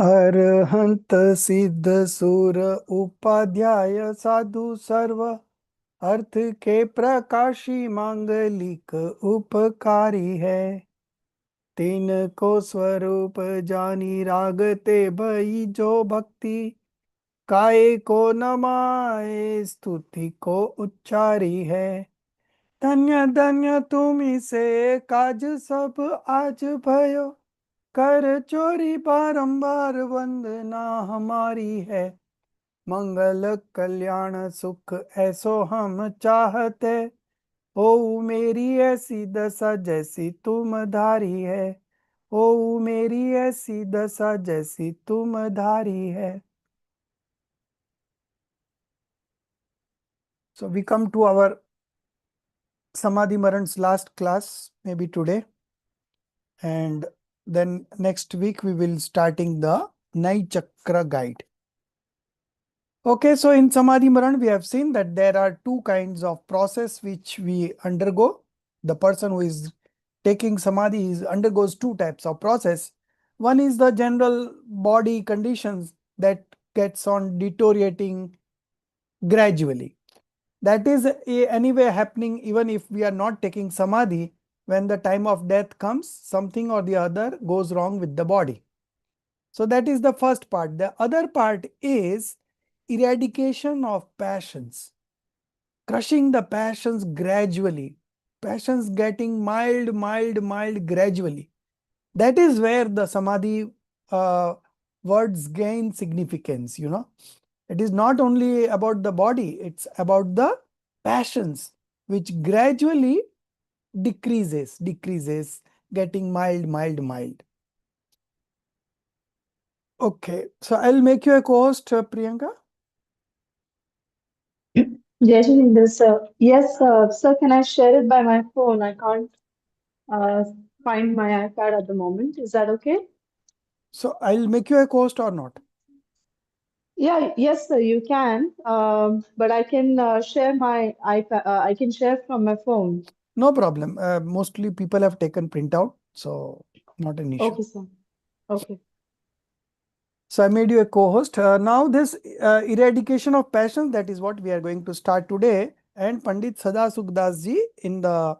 अरहंत सिद्ध सुर उपाध्याय साधु सर्व अर्थ के प्रकाशी मांगलिक उपकारी है। तीन को स्वरूप जानी रागते भई जो भक्ति काय को नमाए स्तुति को उच्चारी है। धन्य धन्य तुम्ही से काज सब आज भयो कर चोरी बारंबार वंदना हमारी है। मंगल कल्याण सुख ऐसो हम चाहते ओ मेरी ऐसी दशा जैसी तुम धारी है। ओ मेरी ऐसी दशा जैसी तुम धारी है। So we come to our Samadhi Maran's last class, maybe today. And then next week we will starting the Nai Chakra guide. Okay, so in Samadhi Maran, we have seen that there are two kinds of process which we undergo. The person who is taking Samadhi undergoes two types of process. One is the general body conditions that gets on deteriorating gradually. That is anyway happening even if we are not taking Samadhi. When the time of death comes, something or the other goes wrong with the body. So that is the first part. The other part is eradication of passions, crushing the passions gradually, passions getting mild gradually. That is where the Samadhi words gain significance, you know. It is not only about the body, it's about the passions which gradually decreases, getting mild. Okay, so I'll make you a co-host, Priyanka. Yes, sir. Yes, sir, can I share it by my phone? I can't uh, find my iPad at the moment. Is that okay? So I'll make you a co-host or not? Yeah, yes, sir, you can. But I can share my iPad. I can share from my phone. No problem. Mostly people have taken printout, so not an issue. Okay, sir. Okay. So I made you a co-host. Now this eradication of passions, that is what we are going to start today. And Pandit Sada Sukdas ji in the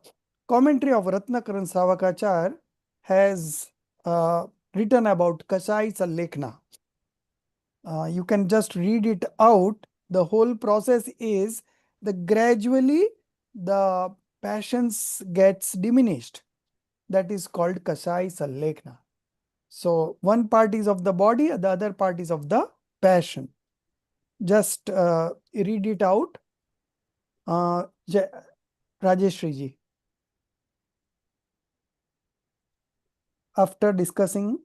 commentary of Ratnakaran Savakachar has written about Kasai Sallekna. You can just read it out. The whole process is the gradually the passions gets diminished. That is called Kasai Sallekna. So one part is of the body, the other part is of the passion. Just read it out. Rajeshri ji. After discussing,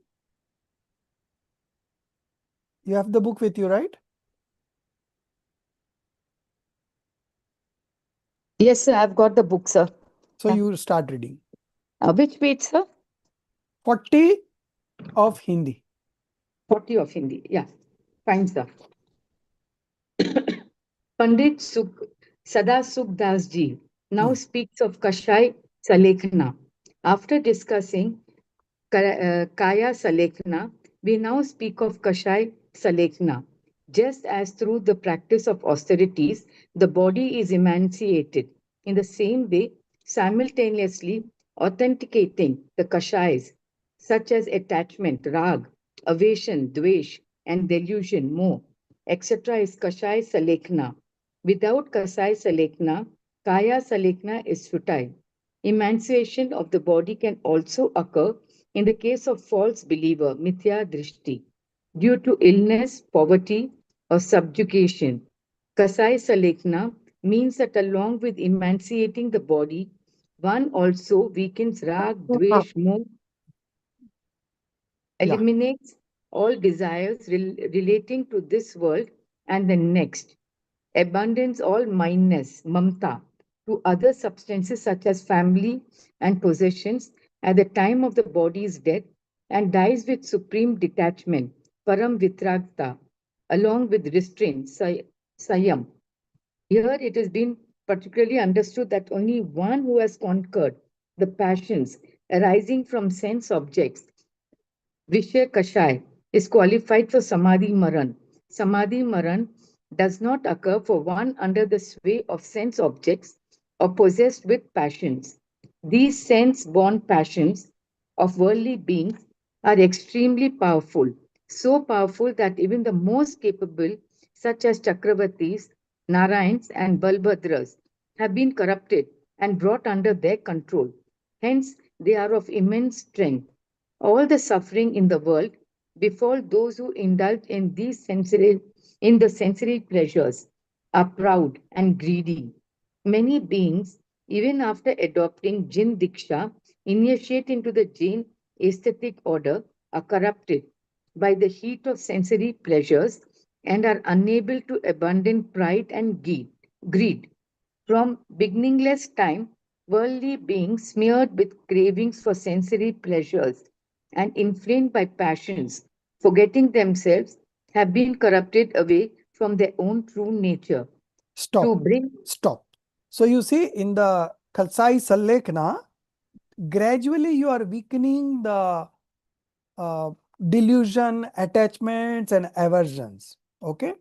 you have the book with you, right? Yes, sir. I've got the book, sir. So you start reading. Which page, sir? 40 of Hindi. 40 of Hindi. Yeah. Fine, sir. Pandit Sada Sukdas ji now speaks of Kashai Salekhna. After discussing Kaya Salekhna, we now speak of Kashai Salekhna. Just as through the practice of austerities, the body is emancipated, in the same way, simultaneously authenticating the Kashais, such as attachment, rag, aversion, dvesh, and delusion, moh, etc., is Kashai Salekhna. Without Kasai Salekhna, Kaya Salekhna is futile. Emancipation of the body can also occur in the case of false believer, mithya drishti, due to illness, poverty, or subjugation. Kasai Salekhna means that along with emancipating the body, one also weakens rag, dvesh, moh, eliminates all desires relating to this world and the next, abandons all mindness, mamta, to other substances such as family and possessions at the time of the body's death, and dies with supreme detachment, param vitragta, along with restraint, sayam. Here it has been particularly understood that only one who has conquered the passions arising from sense objects, Vishya Kashai, is qualified for Samadhi Maran. Samadhi Maran does not occur for one under the sway of sense objects or possessed with passions. These sense born passions of worldly beings are extremely powerful, so powerful that even the most capable, such as Chakravartis, Narayans, and Balbhadras, have been corrupted and brought under their control. Hence, they are of immense strength. All the suffering in the world befall those who indulge in the sensory pleasures, are proud and greedy. Many beings, even after adopting Jin Diksha, initiate into the Jain aesthetic order, are corrupted by the heat of sensory pleasures and are unable to abandon pride and greed. From beginningless time, worldly beings smeared with cravings for sensory pleasures and inflamed by passions, forgetting themselves, have been corrupted away from their own true nature. To Stop. bring Stop. So you see in the Khalsai Sallekna, gradually you are weakening the delusion, attachments, and aversions. Okay.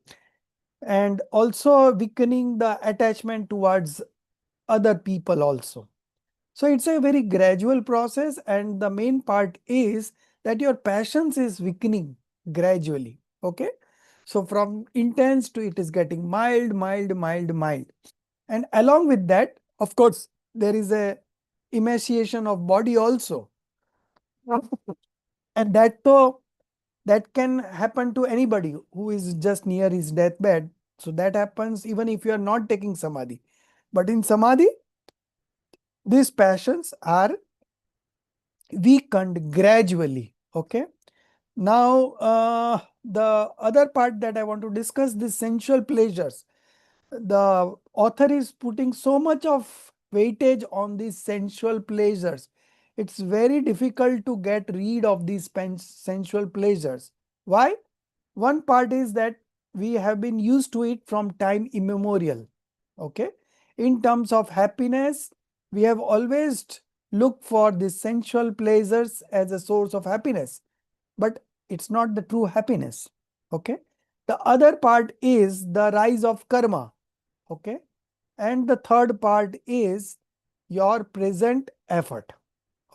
And also weakening the attachment towards other people also. So it's a very gradual process, and the main part is that your passions is weakening gradually. Okay. So from intense to it is getting mild, mild, mild, mild. And along with that, of course, there is a emaciation of body also. And that can happen to anybody who is just near his deathbed. So that happens even if you are not taking samadhi. But in samadhi, these passions are weakened gradually. Okay. Now, the other part that I want to discuss, the sensual pleasures. The author is putting so much of weightage on these sensual pleasures. It's very difficult to get rid of these sensual pleasures. Why? One part is that we have been used to it from time immemorial. Okay. In terms of happiness, we have always looked for the sensual pleasures as a source of happiness, but it's not the true happiness. Okay. The other part is the rise of karma. Okay. And the third part is your present effort.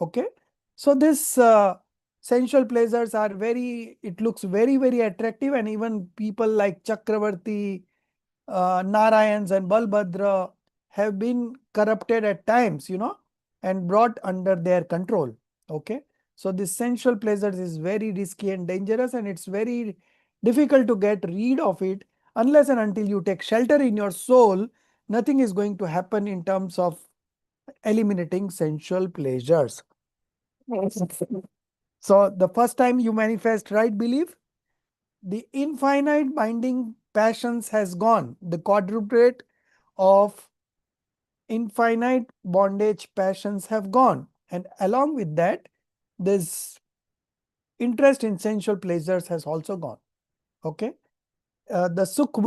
Okay. So this sensual pleasures are it looks very, very attractive, and even people like Chakravarti, Narayans and Balbhadra have been corrupted at times, and brought under their control. Okay. So this sensual pleasures is very risky and dangerous, and it's very difficult to get rid of it unless and until you take shelter in your soul. Nothing is going to happen in terms of eliminating sensual pleasures. So the first time you manifest right belief, the infinite binding passions has gone. The quadruplet of infinite bondage passions have gone. And along with that, this interest in sensual pleasures has also gone. Okay. The Sukh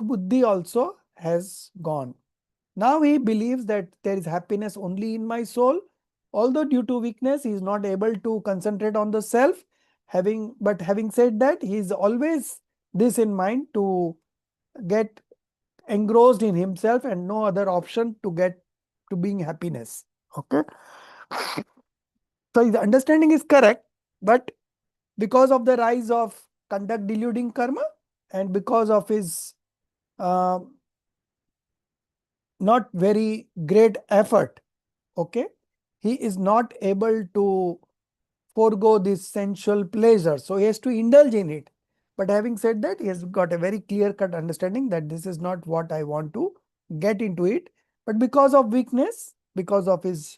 Buddhi also has gone. Now he believes that there is happiness only in my soul. Although due to weakness, he is not able to concentrate on the self. Having said that, he is always this in mind to get engrossed in himself and no other option to get to being happiness. Okay. So his understanding is correct, but because of the rise of conduct deluding karma and because of his uh, not very great effort, okay, he is not able to forego this sensual pleasure. So he has to indulge in it. But having said that, he has got a very clear-cut understanding that this is not what I want to get into it. But because of weakness, because of his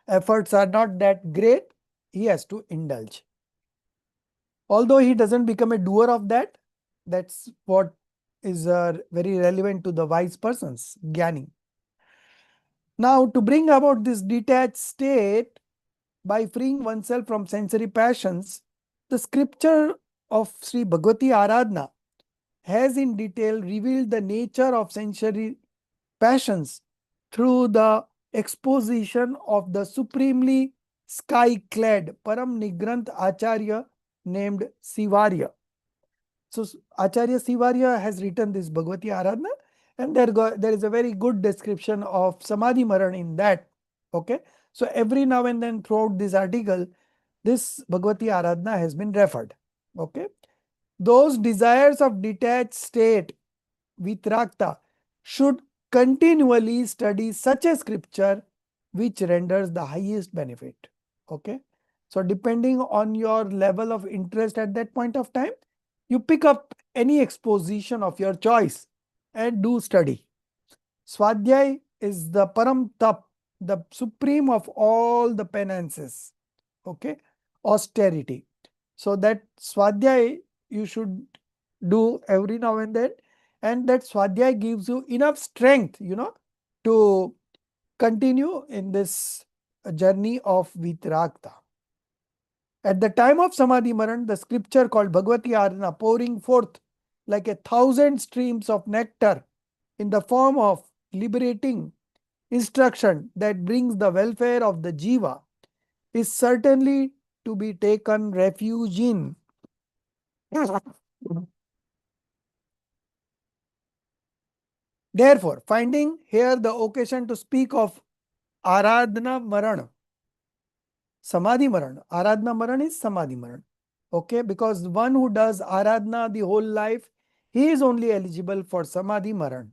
efforts are not that great, he has to indulge. Although he doesn't become a doer of that, that's what is very relevant to the wise persons, Jnani. Now, to bring about this detached state by freeing oneself from sensory passions, the scripture of Sri Bhagavati Aradhana has in detail revealed the nature of sensory passions through the exposition of the supremely sky-clad Param Nigranth Acharya named Sivarya. So Acharya Sivarya has written this Bhagavati Aradhana, and there is a very good description of Samadhi Maran in that. Okay. So every now and then throughout this article, this Bhagavati Aradhana has been referred. Okay. Those desires of detached state, Vitrakta, should continually study such a scripture which renders the highest benefit. Okay. So depending on your level of interest at that point of time, you pick up any exposition of your choice and do study. Swadhyay is the param tap, the supreme of all the penances. Okay. Austerity. So that Swadhyay you should do every now and then, and that Swadhyay gives you enough strength, to continue in this journey of Vitrakta. At the time of Samadhi Maran, the scripture called Bhagavati Arana pouring forth like 1,000 streams of nectar in the form of liberating instruction that brings the welfare of the jiva is certainly to be taken refuge in. Therefore, finding here the occasion to speak of Aradhana Maran, Samadhi Maran. Aradhana Maran is Samadhi Maran. Okay, because one who does Aradhana the whole life, he is only eligible for Samadhi Maran,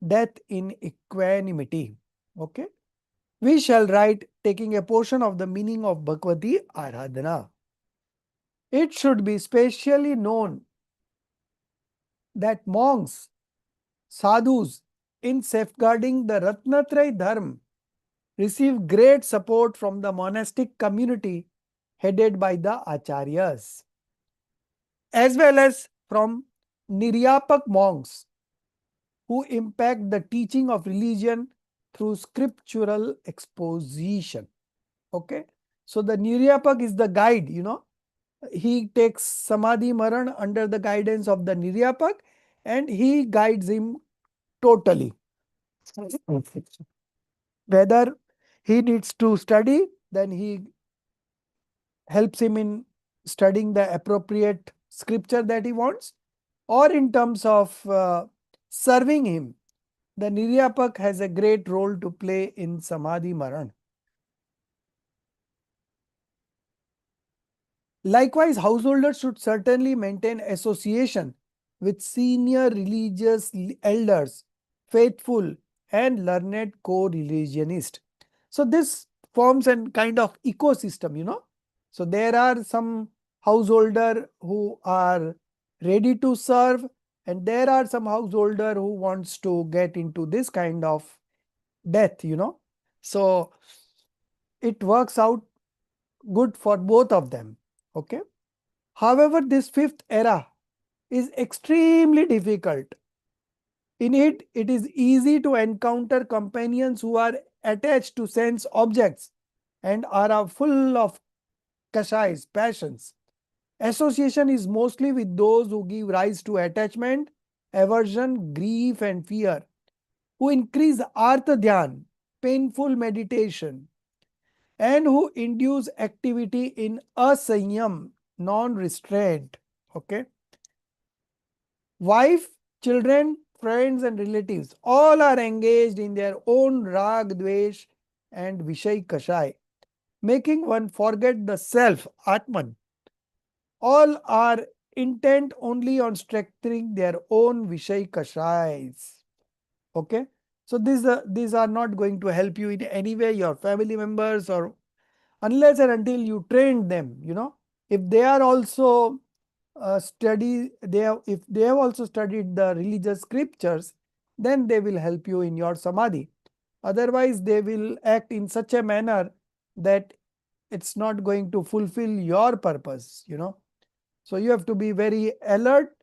death in equanimity. Okay, we shall write taking a portion of the meaning of Bhagavati Aradhana. It should be specially known that monks, sadhus, in safeguarding the Ratnatraya Dharma, receive great support from the monastic community headed by the acharyas, as well as from Niryapak monks who impact the teaching of religion through scriptural exposition. Okay, so the Niryapak is the guide, he takes Samadhi Maran under the guidance of the Niryapak and he guides him totally. Whether he needs to study, then he helps him in studying the appropriate scripture that he wants, or in terms of serving him. The Niryapak has a great role to play in Samadhi Maran. Likewise, householders should certainly maintain association with senior religious elders, faithful and learned co-religionist. So this forms a kind of ecosystem. So there are some householder who are ready to serve, and there are some householder who wants to get into this kind of death. So it works out good for both of them. Okay. However, this fifth era is extremely difficult. In it, it is easy to encounter companions who are attached to sense objects and are full of kashais, passions. Association is mostly with those who give rise to attachment, aversion, grief, and fear, who increase artha dhyan, painful meditation, and who induce activity in asanyam, non-restraint. Okay. Wife, children, friends, and relatives all are engaged in their own rag, dvesh, and vishay kashay, making one forget the self, Atman. All are intent only on strengthening their own vishay kashais. Okay. So these are not going to help you in any way, your family members, or unless and until you train them. If they are also if they have also studied the religious scriptures, then they will help you in your samadhi. Otherwise, they will act in such a manner that it's not going to fulfill your purpose. So you have to be very alert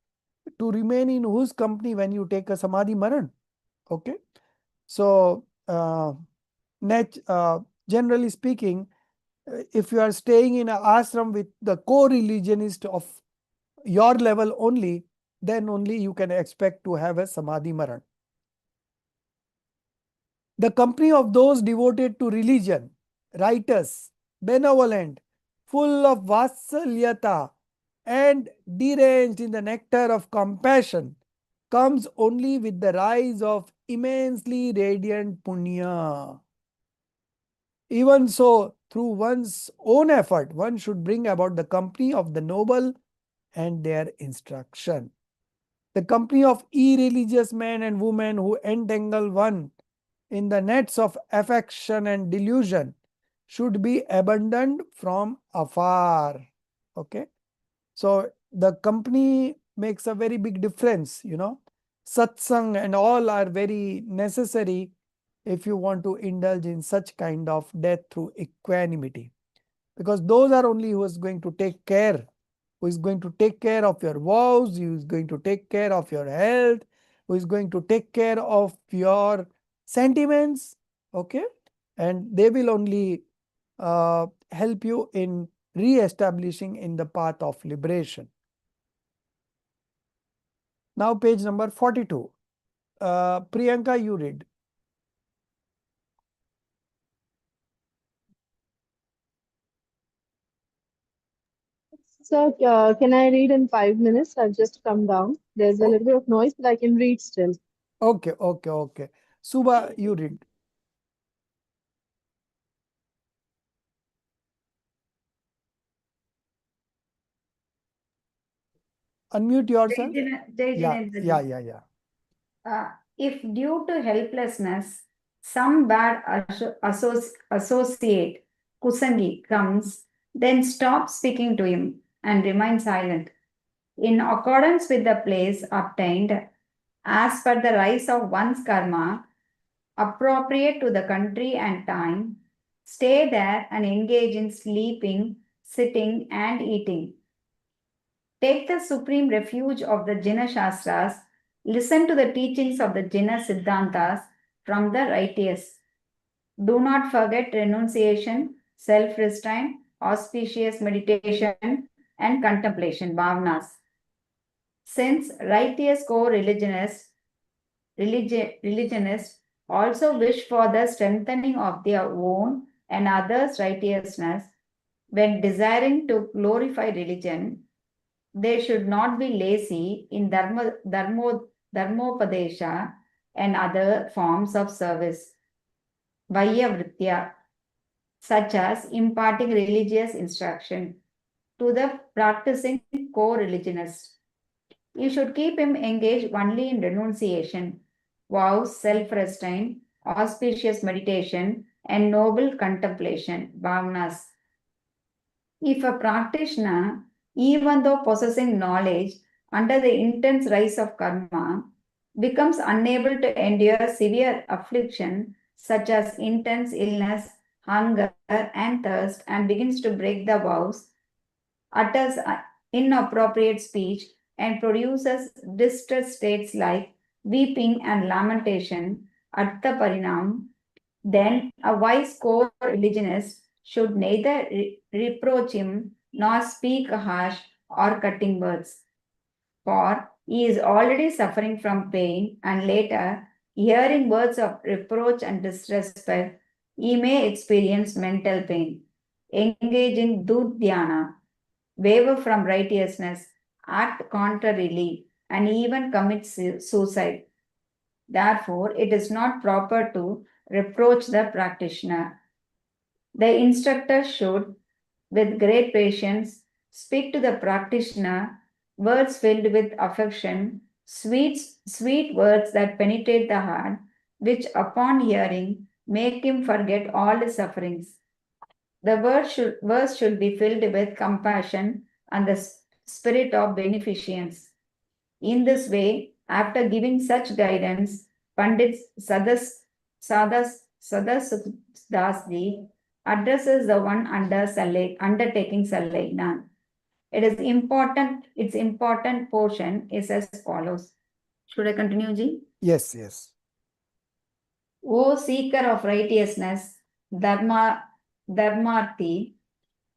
to remain in whose company when you take a samadhi maran. Okay. So generally speaking, if you are staying in an ashram with the co-religionist of your level only, then only you can expect to have a samadhi maran. The company of those devoted to religion, righteous, benevolent, full of vatsalyata, and deranged in the nectar of compassion comes only with the rise of immensely radiant punya. Even so, through one's own effort, one should bring about the company of the noble and their instruction. The company of irreligious men and women who entangle one in the nets of affection and delusion should be abandoned from afar. Okay. So the company makes a very big difference, Satsang and all are very necessary if you want to indulge in such kind of death through equanimity. Because those are only who is going to take care, who is going to take care of your vows, who is going to take care of your health, who is going to take care of your sentiments, okay? And they will only help you in re-establishing in the path of liberation. Now page number 42. Priyanka, you read. So, can I read in 5 minutes? I've just come down. There's a little bit of noise, but I can read still. Okay, okay, okay. Suba, you read. Unmute yourself. Yeah. If due to helplessness, some bad associate, Kusangi, comes, then stop speaking to him and remain silent. In accordance with the place obtained, as per the rise of one's karma, appropriate to the country and time, stay there and engage in sleeping, sitting, and eating. Take the supreme refuge of the Jina Shastras, listen to the teachings of the Jina Siddhantas from the righteous. Do not forget renunciation, self-restraint, auspicious meditation, and contemplation, bhavanas. Since righteous religionists also wish for the strengthening of their own and others' righteousness when desiring to glorify religion, they should not be lazy in dharmopadesha and other forms of service, vayavritya, such as imparting religious instruction to the practicing co-religionist. You should keep him engaged only in renunciation, vows, self-restraint, auspicious meditation, and noble contemplation, bhavanas. If a practitioner, even though possessing knowledge under the intense rise of karma, becomes unable to endure severe affliction such as intense illness, hunger, and thirst, and begins to break the vows, utters inappropriate speech, and produces distressed states like weeping and lamentation, Artha Parinam, then a wise co-religionist should neither reproach him nor speak harsh or cutting words, for he is already suffering from pain, and later, hearing words of reproach and disrespect, he may experience mental pain. Engage in dhyana, waver from righteousness, act contrarily, and even commit suicide. Therefore, it is not proper to reproach the practitioner. The instructor should, with great patience, speak to the practitioner words filled with affection, sweet words that penetrate the heart, which upon hearing make him forget all his sufferings. The verse should be filled with compassion and the spirit of beneficence. In this way, after giving such guidance, Pandit Sadasudasji addresses the one undertaking Sallegna. Its important portion is as follows. Should I continue, Ji? Yes. O seeker of righteousness, Dharmarthi,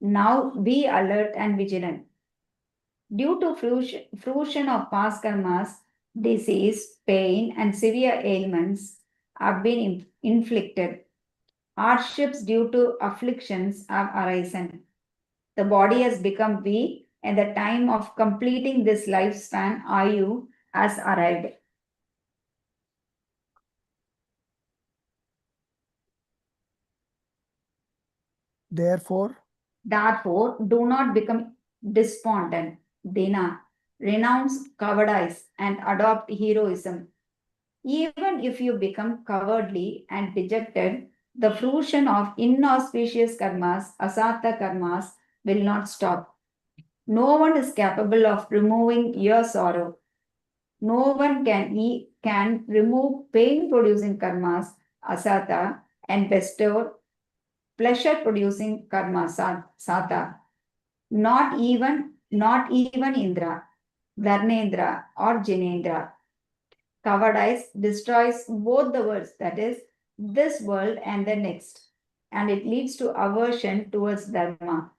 now be alert and vigilant. Due to fruition of past karmas, disease, pain, and severe ailments have been inflicted. Hardships due to afflictions have arisen. The body has become weak and the time of completing this lifespan Ayu has arrived. Therefore, Do not become despondent, Dina. Renounce cowardice and adopt heroism. Even if you become cowardly and dejected, the fruition of inauspicious karmas, asata karmas, will not stop. No one is capable of removing your sorrow. No one can remove pain-producing karmas, asata, and bestow pleasure-producing karma, sata. Not even Indra, Dharnendra, or Jinendra. Cowardice destroys both the worlds, that is, this world and the next, and it leads to aversion towards dharma.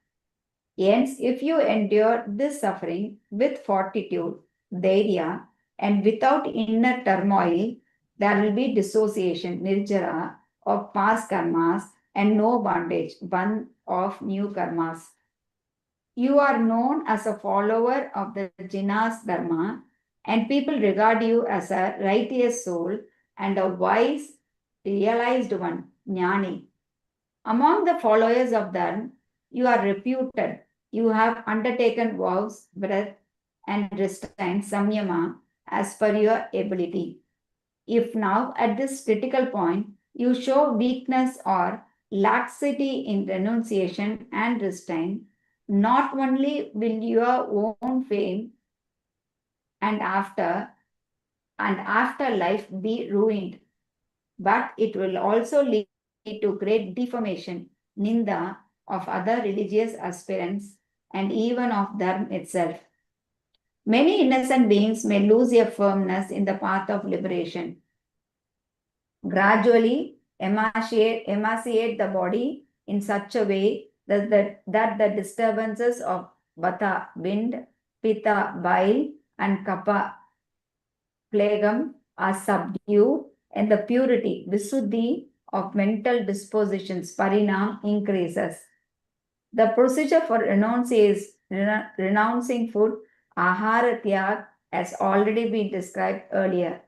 Hence, if you endure this suffering with fortitude, dhairya, and without inner turmoil, there will be dissociation, nirjara, of past karmas and no bondage, one of new karmas. You are known as a follower of the Jinas Dharma, and people regard you as a righteous soul and a wise, realized one, Jnani. Among the followers of Dharma, you are reputed. You have undertaken vows, breath, and restraint, samyama, as per your ability. If now, at this critical point, you show weakness or laxity in renunciation and restraint, not only will your own fame and after life be ruined, but it will also lead to great defamation, ninda of other religious aspirants and even of Dharma itself. Many innocent beings may lose their firmness in the path of liberation. Gradually emaciate the body in such a way that the disturbances of vata, wind, pitta, bile, and kapha, phlegm, are subdued, and the purity, visuddhi, of mental dispositions, parinam, increases. The procedure for renouncing food, ahara tyag, has already been described earlier.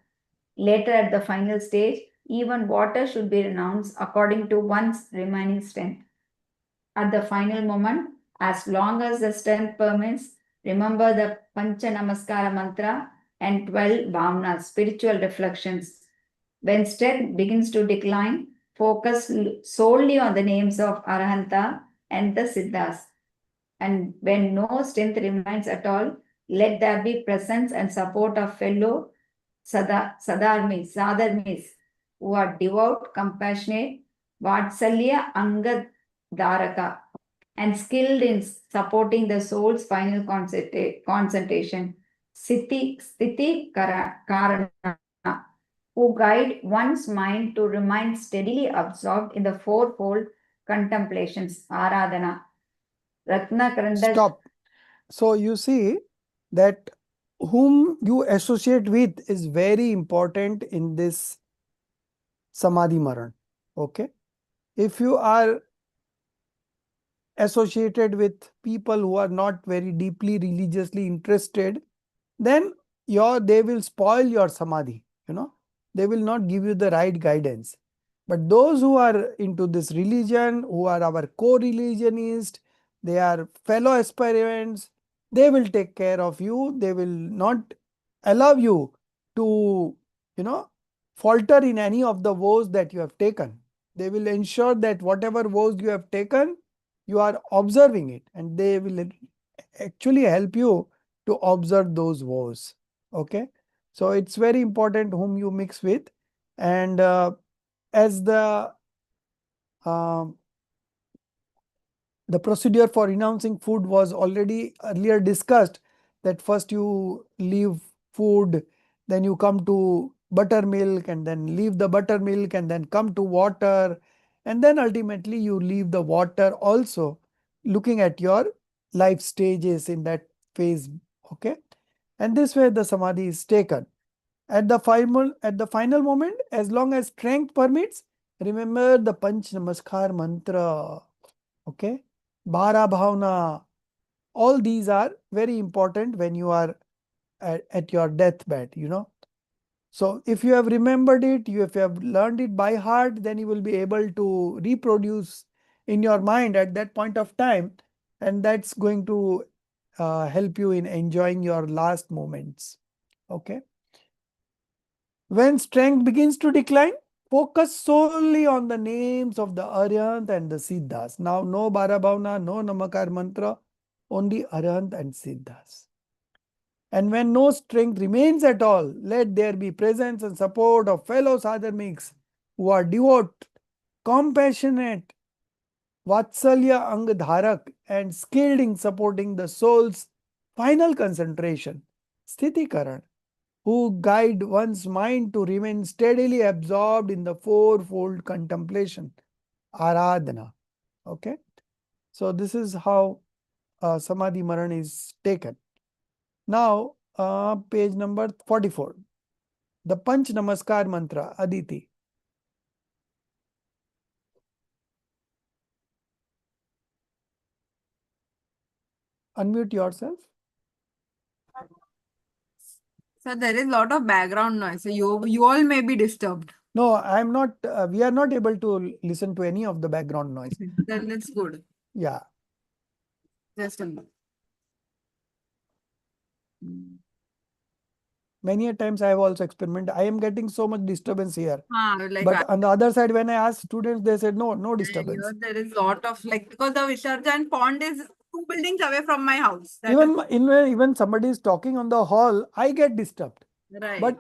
Later, at the final stage, even water should be renounced according to one's remaining strength. At the final moment, as long as the strength permits, remember the Pancha Namaskara mantra and 12 bhavnas, spiritual reflections. When strength begins to decline, focus solely on the names of Arahanta and the Siddhas. And when no strength remains at all, let there be presence and support of fellow sadharmis, who are devout, compassionate, vatsalya angad dharaka, and skilled in supporting the soul's final concentration, sthiti karana, who guide one's mind to remain steadily absorbed in the fourfold contemplations, aradhana. Stop. So you see that whom you associate with is very important in this Samadhi Maran. Okay. If you are associated with people who are not very deeply religiously interested, then they will spoil your Samadhi, they will not give you the right guidance. But those who are into this religion, who are our co-religionists, they are fellow aspirants, they will take care of you. They will not allow you to, falter in any of the vows that you have taken. They will ensure that whatever vows you have taken, you are observing it, and they will actually help you to observe those vows. Okay. So it's very important whom you mix with. And as um, the procedure for renouncing food was already earlier discussed, that first you leave food, then you come to buttermilk, and then leave the buttermilk, and then come to water, and then ultimately you leave the water also, looking at your life stages in that phase. Okay. And this way the samadhi is taken. At the final moment, as long as strength permits, remember the Panch Namaskar mantra. Okay. Bara Bhavna, All these are very important when you are at your deathbed, So if you have remembered it, if you have learned it by heart, then you will be able to reproduce in your mind at that point of time, and that's going to help you in enjoying your last moments. Okay. When strength begins to decline, focus solely on the names of the Arihant and the Siddhas. Now, no Barabhavna, no Namakar mantra, only Arihant and Siddhas. And when no strength remains at all, let there be presence and support of fellow sadharmics who are devout, compassionate, Vatsalya Angdharak, and skilled in supporting the soul's final concentration, Sthitikaran, who guide one's mind to remain steadily absorbed in the fourfold contemplation, Aradhana. Okay, so this is how Samadhi Maran is taken. Now, page number 44. The Panch Namaskar mantra, Aditi. Unmute yourself. So there is a lot of background noise. So you all may be disturbed. No, I am not. We are not able to listen to any of the background noise. Then it's good. Yeah. Just a minute. Many a times I have also experimented. I am getting so much disturbance here. Like But on the other side, when I asked students, they said no here disturbance. there is lot of because the Visarjan pond is 2 buildings away from my house. That Even somebody is talking on the hall, I get disturbed. is right. But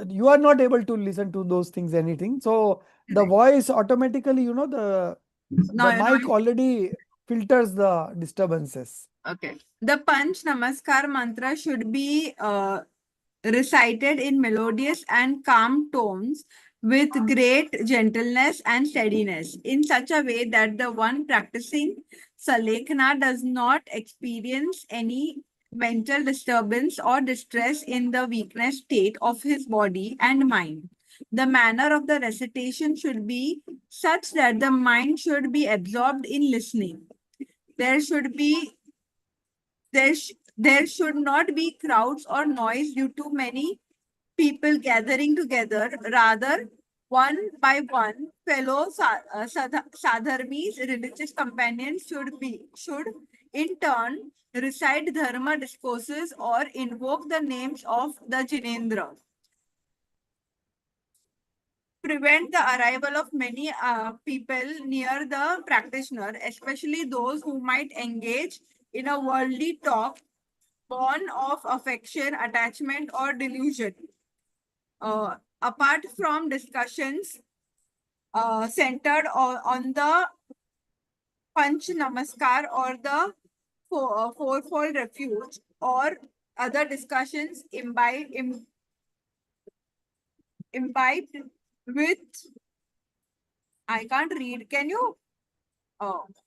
you are not able to listen to those things, anything. So the Correct. voice automatically, the mic already filters the disturbances. Okay. The Panch Namaskar mantra should be recited in melodious and calm tones with great gentleness and steadiness in such a way that the one practicing Salekhana does not experience any mental disturbance or distress in the weakness state of his body and mind. The manner of the recitation should be such that the mind should be absorbed in listening. There should be there should not be crowds or noise due to many people gathering together. Rather, one by one, fellow sadharmis, religious companions should in turn recite dharma discourses or invoke the names of the Jinendra. Prevent the arrival of many people near the practitioner, especially those who might engage in a worldly talk born of affection, attachment, or delusion. Apart from discussions centered on the Panch Namaskar or the fourfold refuge, or other discussions imbibed with, I can't read. Can you?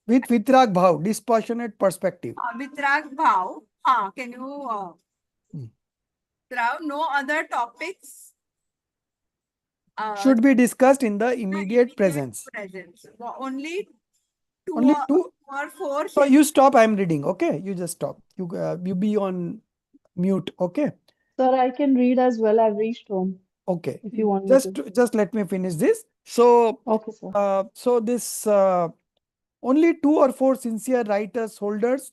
With Vitrag Bhav, dispassionate perspective. Vitrag Bhav. Can you? No other topics should be discussed in the immediate presence. Only two Only two or four. So you stop, I am reading. Okay, you just stop. You be on mute. Okay. Sir, I can read as well. I've reached home. Okay. If you want me Just let me finish this. So Okay, sir. so this only 2 or 4 sincere writers holders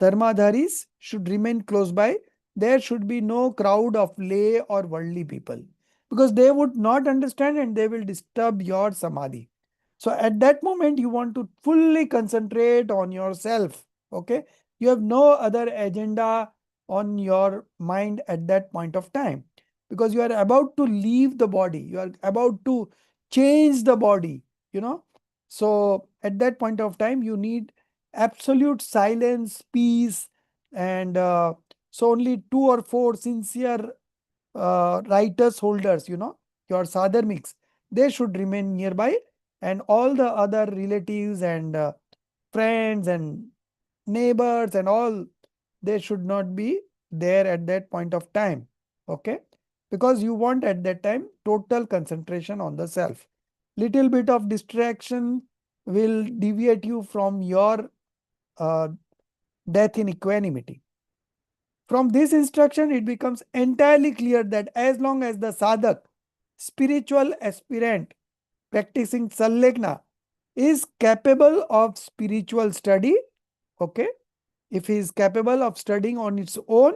dharmadharis should remain close by. There should be no crowd of lay or worldly people, because they would not understand and they will disturb your samadhi. So at that moment, you want to fully concentrate on yourself. Okay. You have no other agenda on your mind at that point of time, because you are about to leave the body. You are about to change the body, So at that point of time, you need absolute silence, peace, and so only 2 or 4 sincere writers holders, your sadharmics, they should remain nearby, and all the other relatives and friends and neighbors and all, they should not be there at that point of time. Okay, because you want at that time total concentration on the self. Little bit of distraction will deviate you from your death in equanimity. From this instruction, it becomes entirely clear that as long as the sadhak, spiritual aspirant practicing Sallekna, is capable of spiritual study, okay, if he is capable of studying on its own,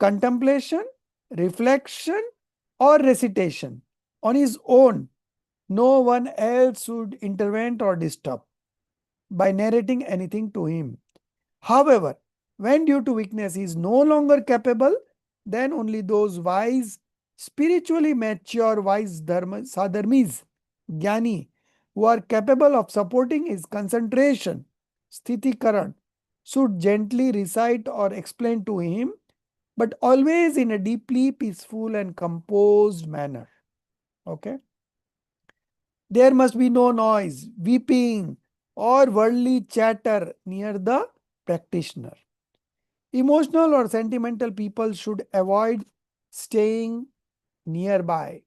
contemplation, reflection, or recitation on his own, no one else should intervene or disturb by narrating anything to him. However, when due to weakness he is no longer capable, then only those wise, spiritually mature, wise sadharmis, jnani, who are capable of supporting his concentration, sthitikaran, should gently recite or explain to him, but always in a deeply peaceful and composed manner. Okay. There must be no noise, weeping, or worldly chatter near the practitioner. Emotional or sentimental people should avoid staying nearby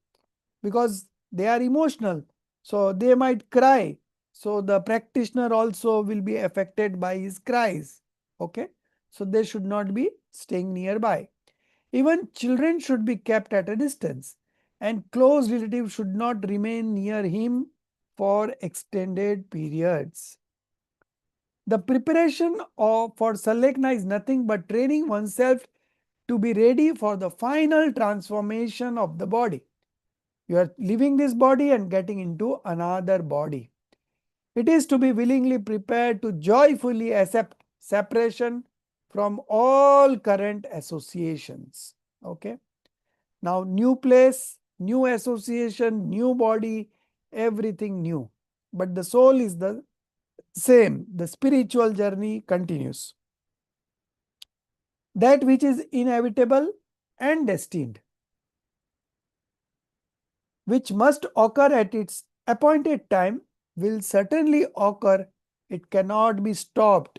because they are emotional. So they might cry. So the practitioner also will be affected by his cries. Okay. So they should not be staying nearby. Even children should be kept at a distance, and close relatives should not remain near him for extended periods. The preparation for Salekna is nothing but training oneself to be ready for the final transformation of the body. You are leaving this body and getting into another body. It is to be willingly prepared to joyfully accept separation from all current associations. Okay. Now, new place, new association, new body, everything new. But the soul is the same. The spiritual journey continues. That which is inevitable and destined, which must occur at its appointed time, will certainly occur. It cannot be stopped,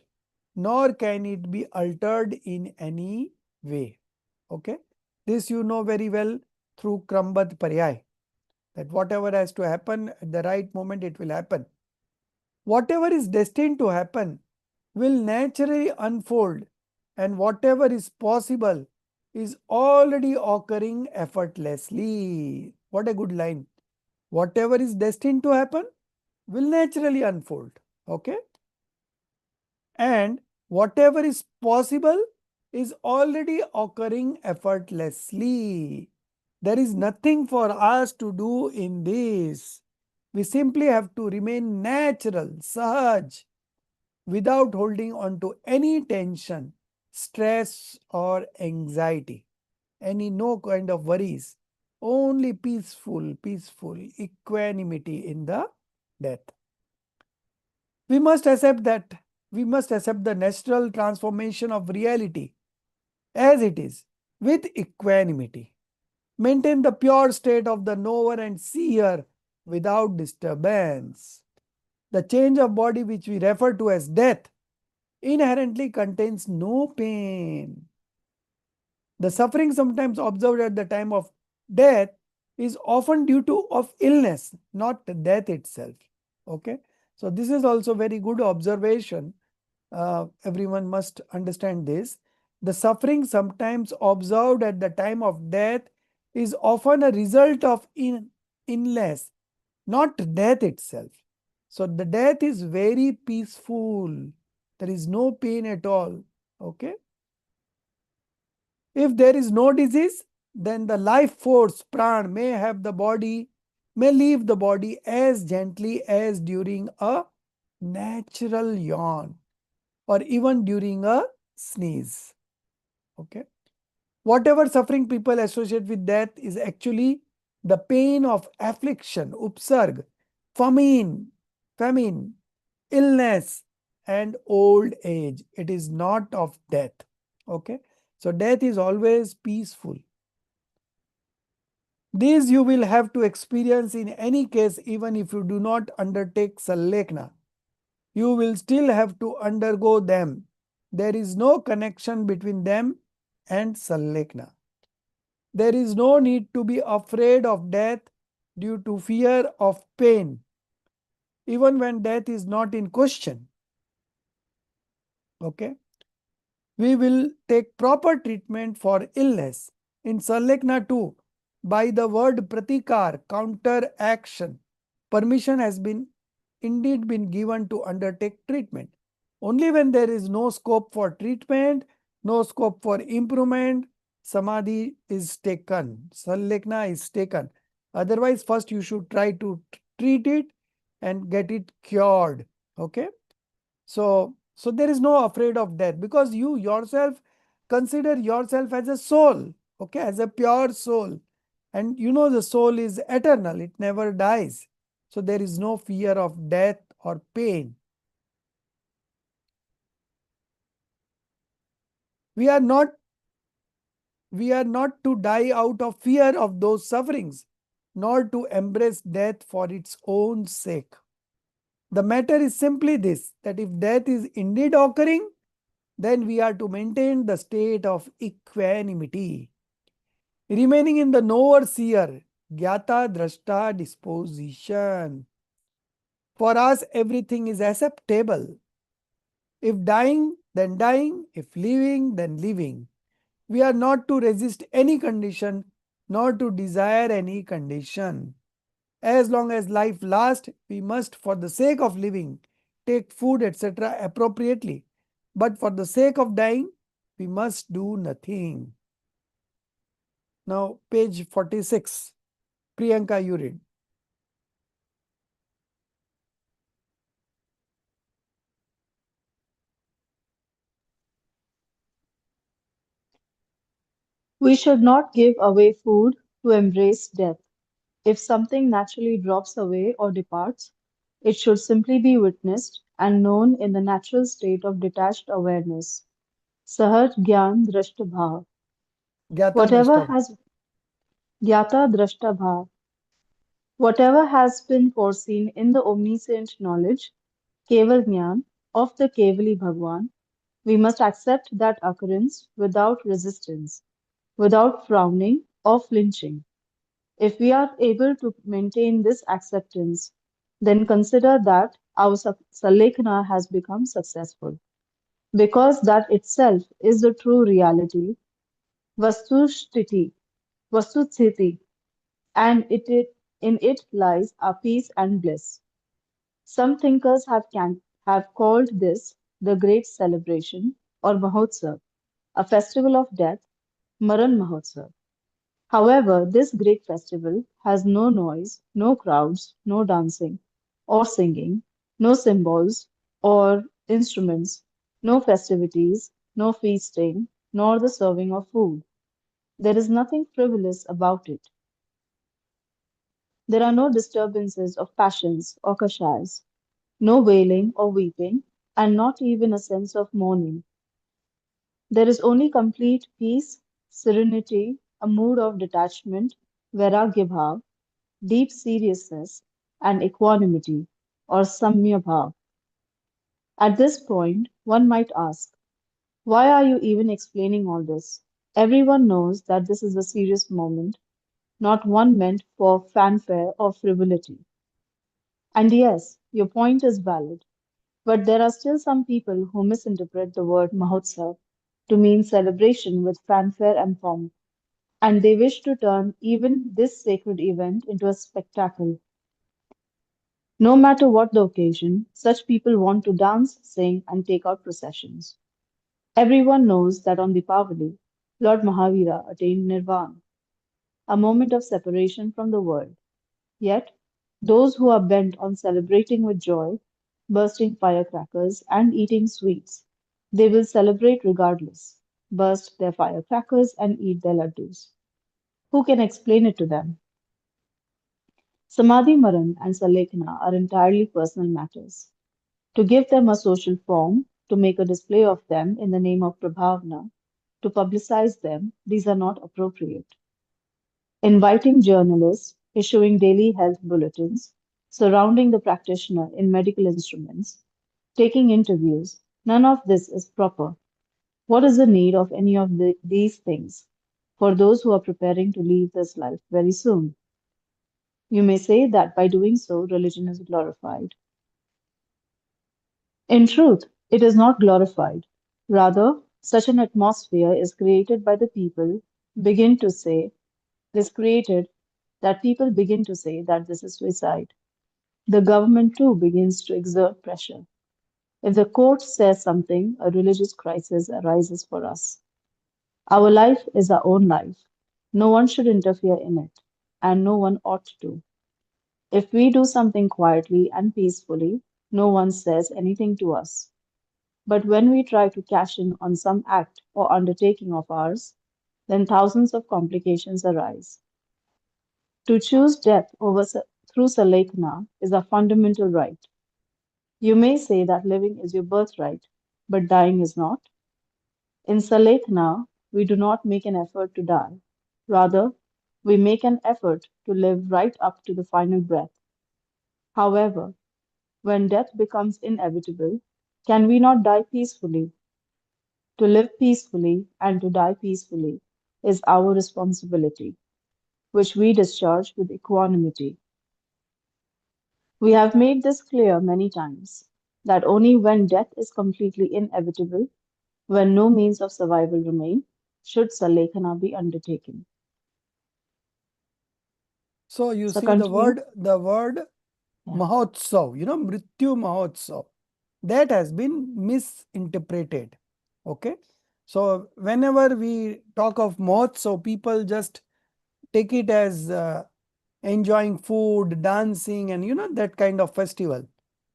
nor can it be altered in any way. Okay. This you know very well through Krambad Paryay, that whatever has to happen at the right moment, it will happen. Whatever is destined to happen will naturally unfold, and whatever is possible is already occurring effortlessly. What a good line. Whatever is destined to happen will naturally unfold. Okay. And whatever is possible is already occurring effortlessly. There is nothing for us to do in this. We simply have to remain natural, sahaj, without holding on to any tension, stress, or anxiety, no kind of worries. Only peaceful equanimity in the death. We must accept the natural transformation of reality as it is with equanimity. Maintain the pure state of the knower and seer without disturbance. The change of body, which we refer to as death, inherently contains no pain. The suffering sometimes observed at the time of death is often due to illness, not death itself. Okay. So this is also very good observation. Everyone must understand this. The suffering sometimes observed at the time of death is often a result of illness, not death itself. So the death is very peaceful. There is no pain at all. Okay. If there is no disease, then the life force, pran, may leave the body as gently as during a natural yawn or even during a sneeze. Okay. Whatever suffering people associate with death is actually the pain of affliction, upsarg, famine, illness, and old age. It is not of death. Okay. So death is always peaceful. These you will have to experience in any case, even if you do not undertake Sallekna. You will still have to undergo them. There is no connection between them and Sallekna. There is no need to be afraid of death due to fear of pain, even when death is not in question. Okay. We will take proper treatment for illness. In Sarlekna too, by the word pratikar, counter action, permission has been indeed been given to undertake treatment. Only when there is no scope for treatment, no scope for improvement, samadhi is taken, Sarlekna is taken. Otherwise, first you should try to treat it and get it cured. Okay. So there is no afraid of death because you yourself consider yourself as a soul, okay, as a pure soul. And you know the soul is eternal, it never dies. So there is no fear of death or pain. We are not to die out of fear of those sufferings, nor to embrace death for its own sake. The matter is simply this, that if death is indeed occurring, then we are to maintain the state of equanimity, remaining in the knower seer, gyata drashta disposition. For us, everything is acceptable. If dying, then dying. If living, then living. We are not to resist any condition, nor to desire any condition. As long as life lasts, we must, for the sake of living, take food, etc. appropriately. But for the sake of dying, we must do nothing. Now, page 46. Priyanka, you read. We should not give away food to embrace death. If something naturally drops away or departs, it should simply be witnessed and known in the natural state of detached awareness. Sahaj Gyan Drashta Bhav. Gyata Whatever drashta. has Gyata Drashta Bhav. Whatever has been foreseen in the omniscient knowledge, Keval Jnana, of the Kevali Bhagwan, we must accept that occurrence without resistance, without frowning or flinching. If we are able to maintain this acceptance, then consider that our Salekhana has become successful, because that itself is the true reality, Vastusthiti, Vastusthiti, and in it lies our peace and bliss. Some thinkers have called this the great celebration or Mahotsav, a festival of death, Maran Mahotsav. However, this great festival has no noise, no crowds, no dancing or singing, no symbols or instruments, no festivities, no feasting, nor the serving of food. There is nothing frivolous about it. There are no disturbances of passions or kashais, no wailing or weeping, and not even a sense of mourning. There is only complete peace, serenity, a mood of detachment, vairagya bhav, deep seriousness, and equanimity, or samya bhav. At this point, one might ask, why are you even explaining all this? Everyone knows that this is a serious moment, not one meant for fanfare or frivolity. And yes, your point is valid. But there are still some people who misinterpret the word Mahotsav to mean celebration with fanfare and pomp, and they wish to turn even this sacred event into a spectacle. No matter what the occasion, such people want to dance, sing, and take out processions. Everyone knows that on Dipavali, Lord Mahavira attained Nirvana, a moment of separation from the world. Yet, those who are bent on celebrating with joy, bursting firecrackers, and eating sweets, they will celebrate regardless, burst their firecrackers, and eat their laddus. Who can explain it to them? Samadhi Maran and Salekhana are entirely personal matters. To give them a social form, to make a display of them in the name of Prabhavna, to publicize them, these are not appropriate. Inviting journalists, issuing daily health bulletins, surrounding the practitioner in medical instruments, taking interviews, none of this is proper. What is the need of any of these things for those who are preparing to leave this life very soon? You may say that by doing so, religion is glorified. In truth, it is not glorified. Rather, Such an atmosphere is created by the people begin to say is created that people begin to say that this is suicide. The government too begins to exert pressure. If the court says something, a religious crisis arises for us. Our life is our own life. No one should interfere in it, and no one ought to. If we do something quietly and peacefully, no one says anything to us. But when we try to cash in on some act or undertaking of ours, then thousands of complications arise. To choose death through Salekna is a fundamental right. You may say that living is your birthright, but dying is not. In Salekna, we do not make an effort to die. Rather, we make an effort to live right up to the final breath. However, when death becomes inevitable, can we not die peacefully? To live peacefully and to die peacefully is our responsibility, which we discharge with equanimity. We have made this clear many times that only when death is completely inevitable, when no means of survival remain, should Salekana be undertaken. So you So see the continue. word Yeah. Mahotsav, Mrityu Mahotsav, that has been misinterpreted. Okay. So whenever we talk of Mahotsav, people just take it as enjoying food, dancing, and that kind of festival.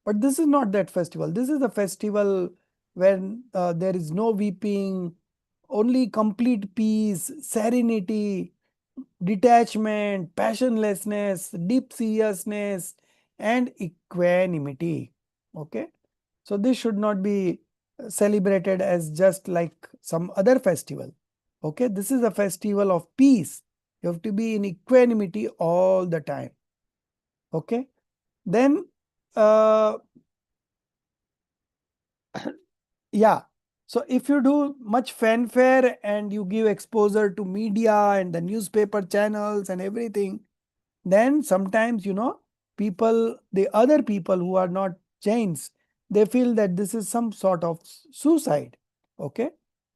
But this is not that festival. This is a festival when there is no weeping, only complete peace, serenity, detachment, passionlessness, deep seriousness, and equanimity. Okay. So this should not be celebrated as just like some other festival. Okay. This is a festival of peace. You have to be in equanimity all the time. Okay. Then, yeah. So if you do much fanfare and you give exposure to media and the newspaper channels and everything, then sometimes, the other people who are not Jains, they feel that this is some sort of suicide. Okay.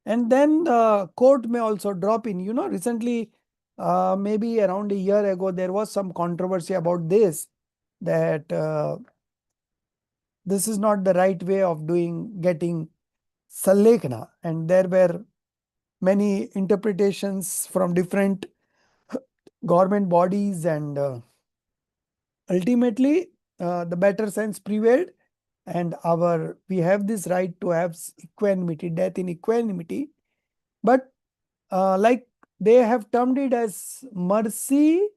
And then the court may also drop in. Recently, maybe around a year ago, there was some controversy about this, that this is not the right way of getting Salekna. And there were many interpretations from different government bodies, and ultimately the better sense prevailed, and we have this right to have equanimity, death in equanimity. But like they have termed it as merciless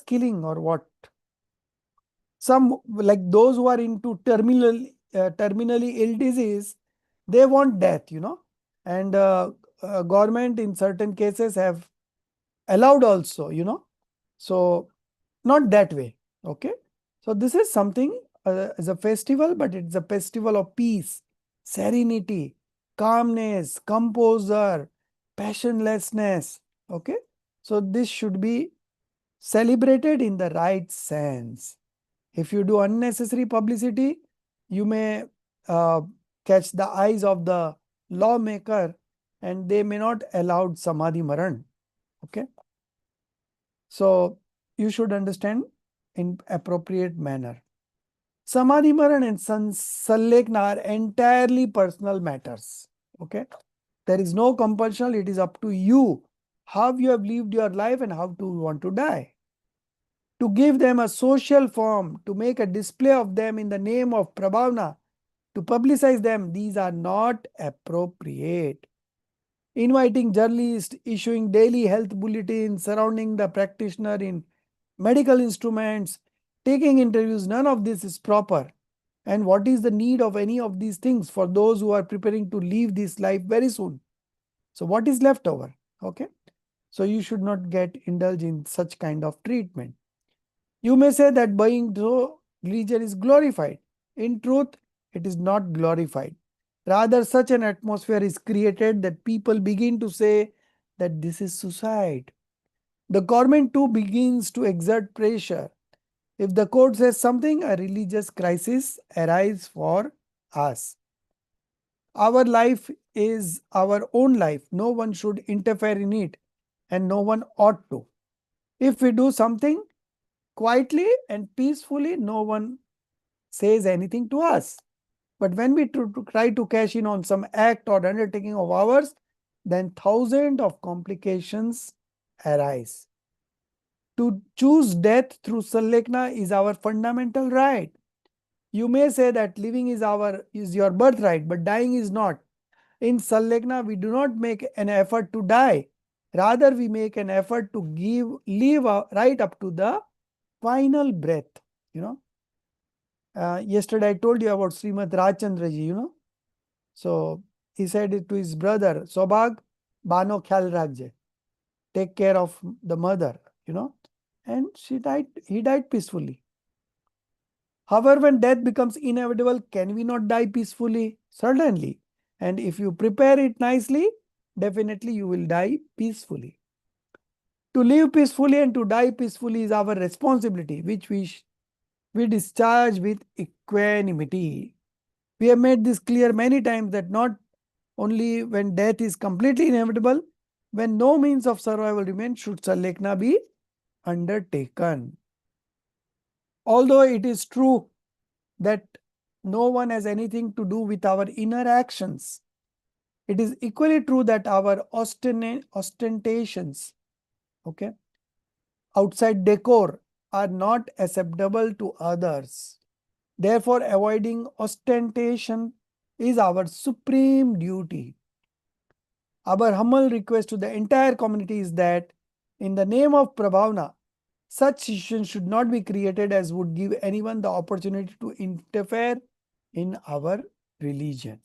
killing, or what. Some, like those who are into terminally ill disease, they want death, and government in certain cases have allowed also, so not that way. Okay. So this is something as a festival, but it's a festival of peace, serenity, calmness, composure, passionlessness. Okay. So this should be celebrated in the right sense. If you do unnecessary publicity, you may uh, catch the eyes of the lawmaker, and they may not allow Samadhi Maran. Okay. So you should understand in appropriate manner. Samadhi Maran and Sallekna are entirely personal matters. Okay. There is no compulsion. It is up to you how you have lived your life and how to want to die. To give them a social form, to make a display of them in the name of Prabhavna, to publicize them, these are not appropriate. Inviting journalists, issuing daily health bulletins surrounding the practitioner in medical instruments, taking interviews, none of this is proper. And what is the need of any of these things for those who are preparing to leave this life very soon? So what is left over? Okay. So you should not get indulged in such kind of treatment. You may say that buying so religion is glorified. In truth, it is not glorified. Rather, such an atmosphere is created that people begin to say that this is suicide. The government too begins to exert pressure. If the court says something, a religious crisis arises for us. Our life is our own life. No one should interfere in it, and no one ought to. If we do something quietly and peacefully, no one says anything to us. But when we try to cash in on some act or undertaking of ours, then thousands of complications arise. To choose death through Sallekna is our fundamental right. You may say that living is your birthright, but dying is not. In Sallekna, we do not make an effort to die. Rather, we make an effort to live right up to the final breath. Yesterday I told you about Srimad Rajchandraji, So he said it to his brother, Sobhag, Bano Khyal Rakje. Take care of the mother, And he died peacefully. However, when death becomes inevitable, can we not die peacefully? Certainly. And if you prepare it nicely, definitely you will die peacefully. To live peacefully and to die peacefully is our responsibility, which we discharge with equanimity. We have made this clear many times that not only when death is completely inevitable, when no means of survival remains, should Sallekna be undertaken. Although it is true that no one has anything to do with our inner actions, it is equally true that our ostentations, outside decor are not acceptable to others. Therefore, avoiding ostentation is our supreme duty. Our humble request to the entire community is that, in the name of Prabhavna, such situations should not be created as would give anyone the opportunity to interfere in our religion.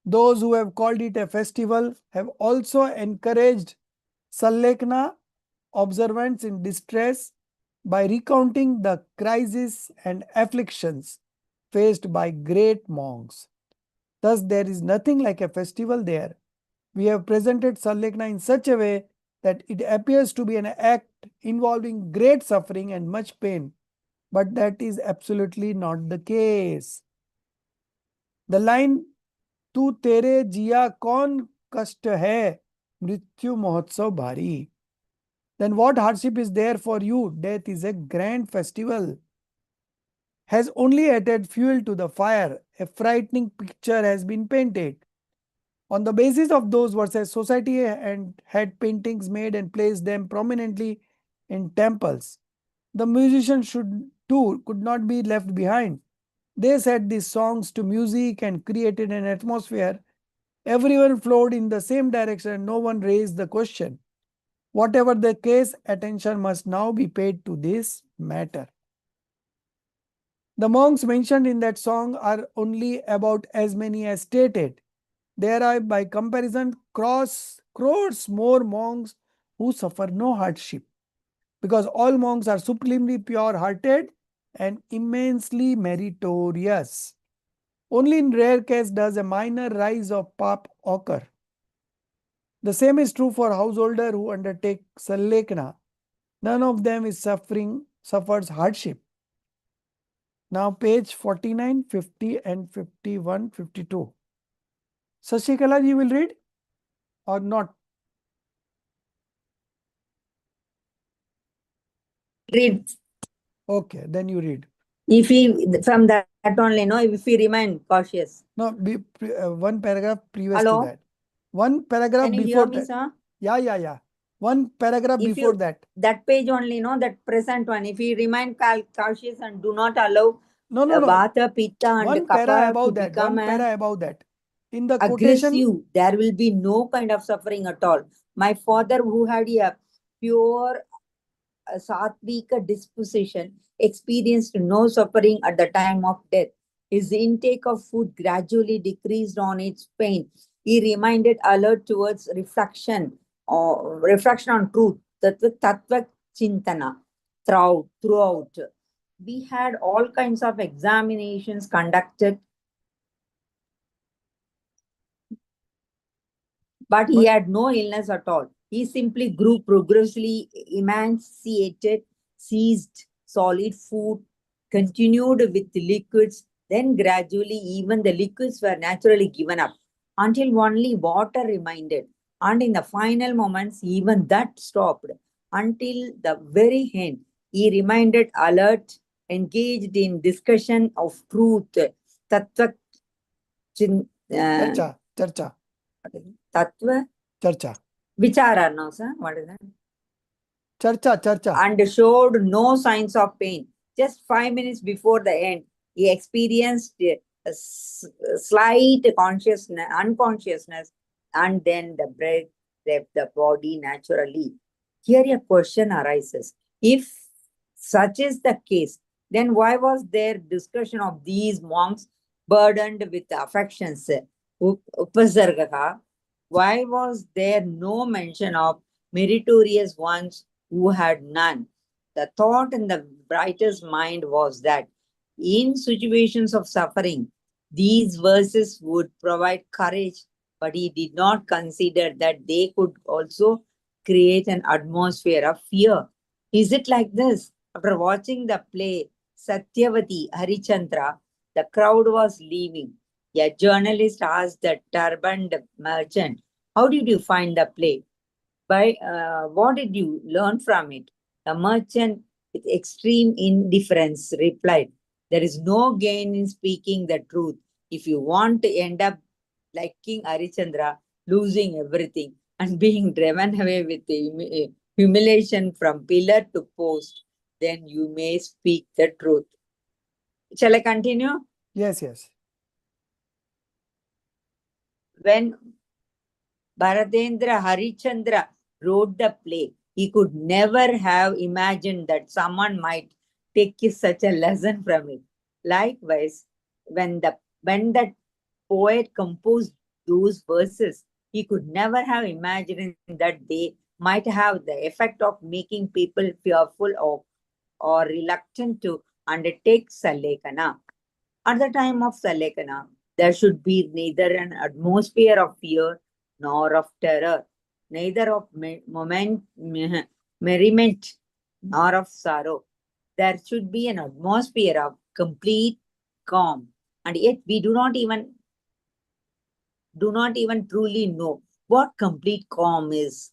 Those who have called it a festival have also encouraged Sallekna observants in distress by recounting the crises and afflictions faced by great monks. Thus, there is nothing like a festival there. We have presented Sallekna in such a way that it appears to be an act involving great suffering and much pain, but that is absolutely not the case. The line "Tu tere jiya kaun kasht hai, mrityu mahotsav bhari." Then what hardship is there for you? Death is a grand festival. Has only added fuel to the fire. A frightening picture has been painted. On the basis of those verses, society had paintings made and placed them prominently in temples. The musicians could not be left behind. They set these songs to music and created an atmosphere. Everyone flowed in the same direction and no one raised the question. Whatever the case, attention must now be paid to this matter. The monks mentioned in that song are only about as many as stated. There are, by comparison, crores more monks who suffer no hardship, because all monks are supremely pure-hearted and immensely meritorious. Only in rare case does a minor rise of pap occur. The same is true for householder who undertake Sallekna. None of them suffers hardship. Now page 49, 50 and 51, 52. Sashikala, you will read or not? Read. Okay, then you read. If we, from that only, if we remain cautious. No, one paragraph previous Hello? to that. One paragraph Can you before hear me, that. sir? Yeah. One paragraph If before you, that. that page only, that present one, if we remain cautious and do not allow No. Vata, Pitta and One para Kapha to above that. become One para above that. In the aggressive, quotation, there will be no kind of suffering at all. My father, who had a pure Satvika disposition, experienced no suffering at the time of death. His intake of food gradually decreased on its pain. He remained alert towards reflection on truth, tattva chintana, throughout. We had all kinds of examinations conducted, but he had no illness at all. He simply grew progressively emaciated, ceased solid food, continued with liquids, Then gradually, even the liquids were naturally given up until only water remained. And in the final moments, even that stopped. Until the very end, he remained alert, engaged in discussion of truth, tattva, Charcha, charcha, tattva, charcha, vichara, no, sir? What is that? charcha, charcha. And showed no signs of pain. Just 5 minutes before the end, he experienced a slight unconsciousness, and then the breath left the body naturally. Here a question arises. If such is the case, then why was there discussion of these monks burdened with affections? Upasargaka. Why was there no mention of meritorious ones who had none? The thought in the writer's mind was that in situations of suffering, these verses would provide courage, but he did not consider that they could also create an atmosphere of fear. Is it like this? After watching the play Satyavati Harichandra, the crowd was leaving. A journalist asked the turbaned merchant, "How did you find the play? What did you learn from it?" The merchant, with extreme indifference, replied, "There is no gain in speaking the truth if you want to end up like King Harichandra, losing everything and being driven away with the humiliation from pillar to post. Then you may speak the truth." Shall I continue? Yes, yes. When Bharatendra Harichandra wrote the play, he could never have imagined that someone might take such a lesson from it. Likewise, when the poet composed those verses, he could never have imagined that they might have the effect of making people fearful of or reluctant to undertake Salekana. At the time of Salekana, there should be neither an atmosphere of fear nor of terror, neither of merriment nor of sorrow. There should be an atmosphere of complete calm. And yet we do not even truly know what complete calm is.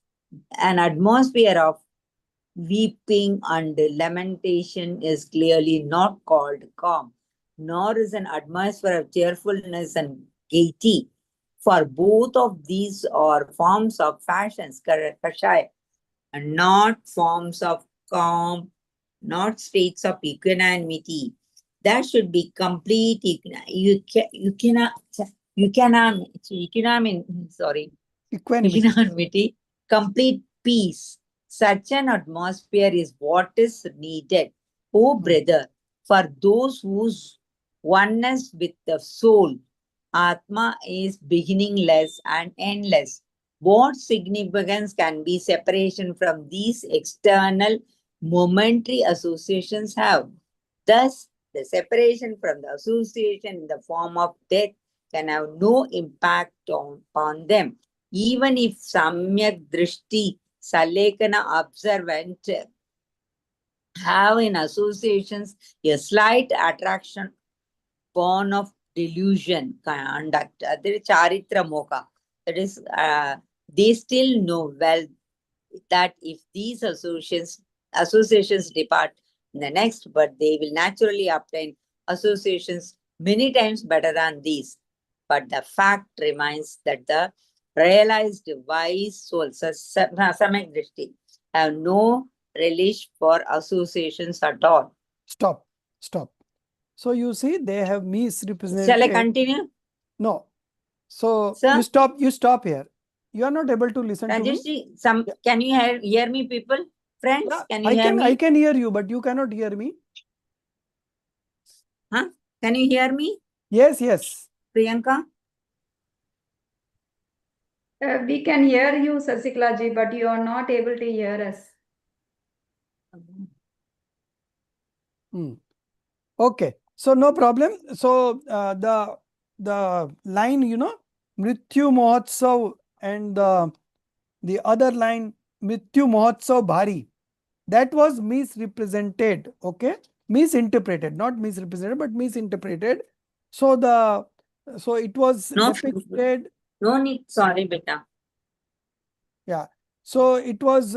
An atmosphere of weeping and lamentation is clearly not called calm, nor is an atmosphere of cheerfulness and gaiety. For both of these are forms of fashions, kashaya, and not forms of calm, not states of equanimity. That should be complete. Equanimity. Equanimity, complete peace. Such an atmosphere is what is needed. Oh, brother, for those whose oneness with the soul, Atma is beginningless and endless. What significance can be separation from these external momentary associations have? Thus, the separation from the association in the form of death can have no impact upon them. Even if Samyak Drishti Salekana observant have in associations a slight attraction born of delusion conduct, charitra moka. That is, they still know well that if these associations depart in the next birth, they will naturally obtain associations many times better than these. But the fact remains that the realized wise souls, Samak Drishti, have no relish for associations at all. Stop, stop. So you see, they have Shall I misrepresented. continue? No. So Sir? you stop here. You are not able to listen to me. Ranjeshji, can you hear me, people? Friends, Yeah, can you hear me? I can hear you, but you cannot hear me. Huh? Can you hear me, Yes, yes. Priyanka? We can hear you, Sasiklaji, but you are not able to hear us. Okay. So no problem. So the line, Mrityu Mahotsav and the other line, Mrityu Mahotsav Bhari, that was misrepresented. Okay. Misinterpreted, not misrepresented, but misinterpreted. So it was No, depicted. no need. Sorry, beta. Yeah. So it was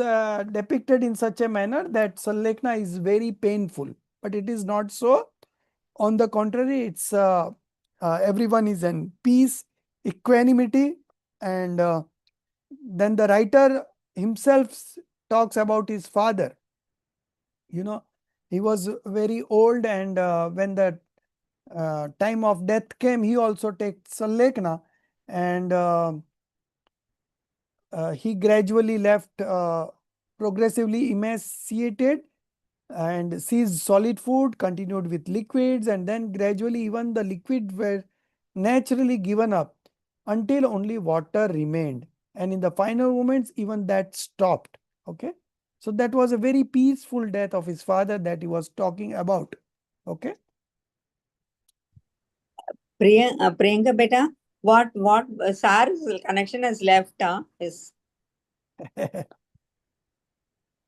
depicted in such a manner that Sallekna is very painful, but it is not so. On the contrary, it's everyone is in peace, equanimity, and then the writer himself talks about his father. You know, he was very old, and when the time of death came, he also takes Sallekna, and he gradually left progressively emaciated and seized solid food, continued with liquids, and then gradually even the liquid were naturally given up until only water remained. And in the final moments, even that stopped. Okay. So that was a very peaceful death of his father that he was talking about. Okay. Priyanka, beta, what Sar's connection has left is.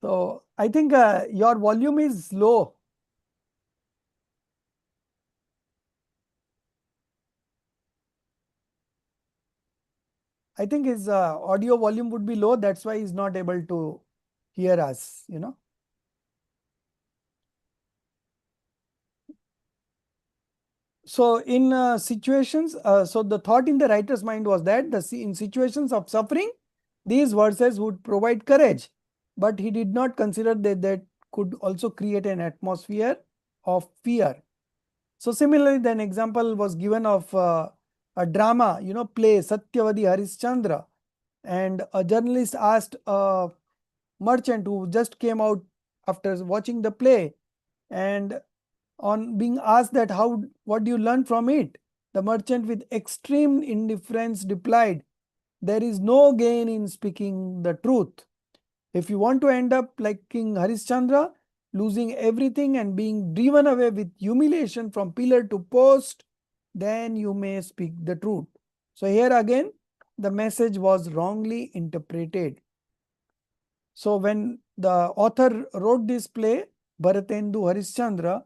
So I think your volume is low. I think his audio volume would be low. That's why he's not able to hear us, you know. So in situations, so the thought in the writer's mind was that in situations of suffering, these verses would provide courage, but he did not consider that could also create an atmosphere of fear. So similarly, then example was given of a drama, you know, play Satyavadi Harishchandra, and a journalist asked a merchant who just came out after watching the play, and on being asked that what do you learn from it, the merchant with extreme indifference replied, there is no gain in speaking the truth. If you want to end up like King Harishchandra, losing everything and being driven away with humiliation from pillar to post, then you may speak the truth. So here again, the message was wrongly interpreted. So when the author wrote this play, Bharatendu Harishchandra,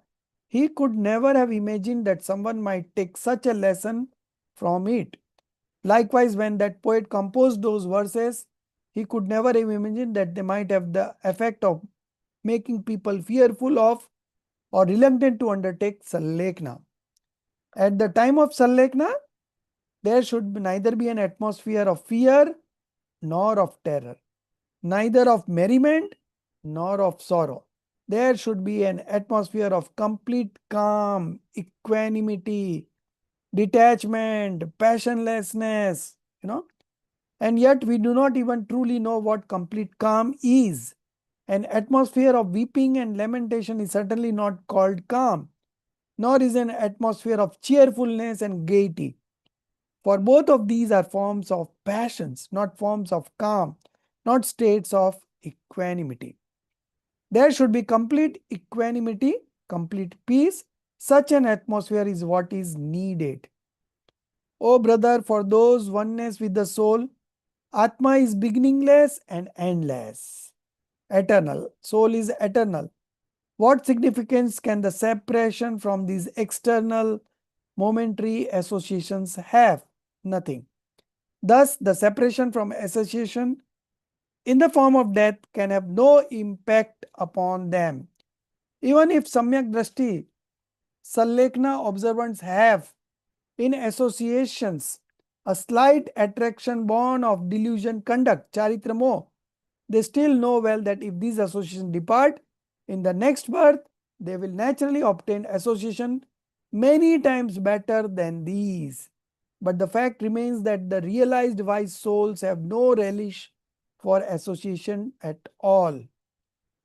he could never have imagined that someone might take such a lesson from it. Likewise, when that poet composed those verses, he could never have imagined that they might have the effect of making people fearful of or reluctant to undertake Sallekna. At the time of Sallekna, there should neither be an atmosphere of fear nor of terror, neither of merriment nor of sorrow. There should be an atmosphere of complete calm, equanimity, detachment, passionlessness, you know. And yet we do not even truly know what complete calm is. An atmosphere of weeping and lamentation is certainly not called calm, nor is an atmosphere of cheerfulness and gaiety. For both of these are forms of passions, not forms of calm, not states of equanimity. There should be complete equanimity, complete peace. Such an atmosphere is what is needed. Oh, brother, for those oneness with the soul, Atma is beginningless and endless, eternal. Soul is eternal. What significance can the separation from these external momentary associations have? Nothing. Thus, the separation from association in the form of death can have no impact upon them. Even if Samyak Drashti, Sallekna observants have in associations a slight attraction born of delusion conduct, charitra moh, they still know well that if these associations depart in the next birth, they will naturally obtain association many times better than these. But the fact remains that the realized wise souls have no relish for association at all,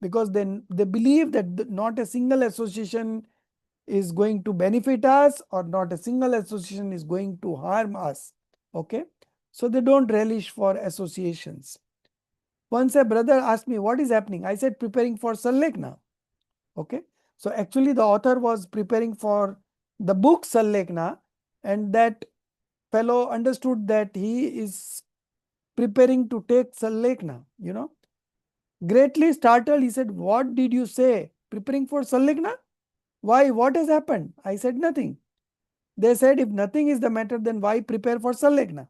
because then they believe that not a single association is going to benefit us, or not a single association is going to harm us. Okay, so they don't relish for associations. Once a brother asked me what is happening, I said preparing for Sallekna. Okay, so actually the author was preparing for the book Sallekna, and that fellow understood that he is preparing to take Sallekna, you know. Greatly startled, he said, what did you say? Preparing for Sallekna? Why? What has happened? I said nothing. They said, if nothing is the matter, then why prepare for Sallekna?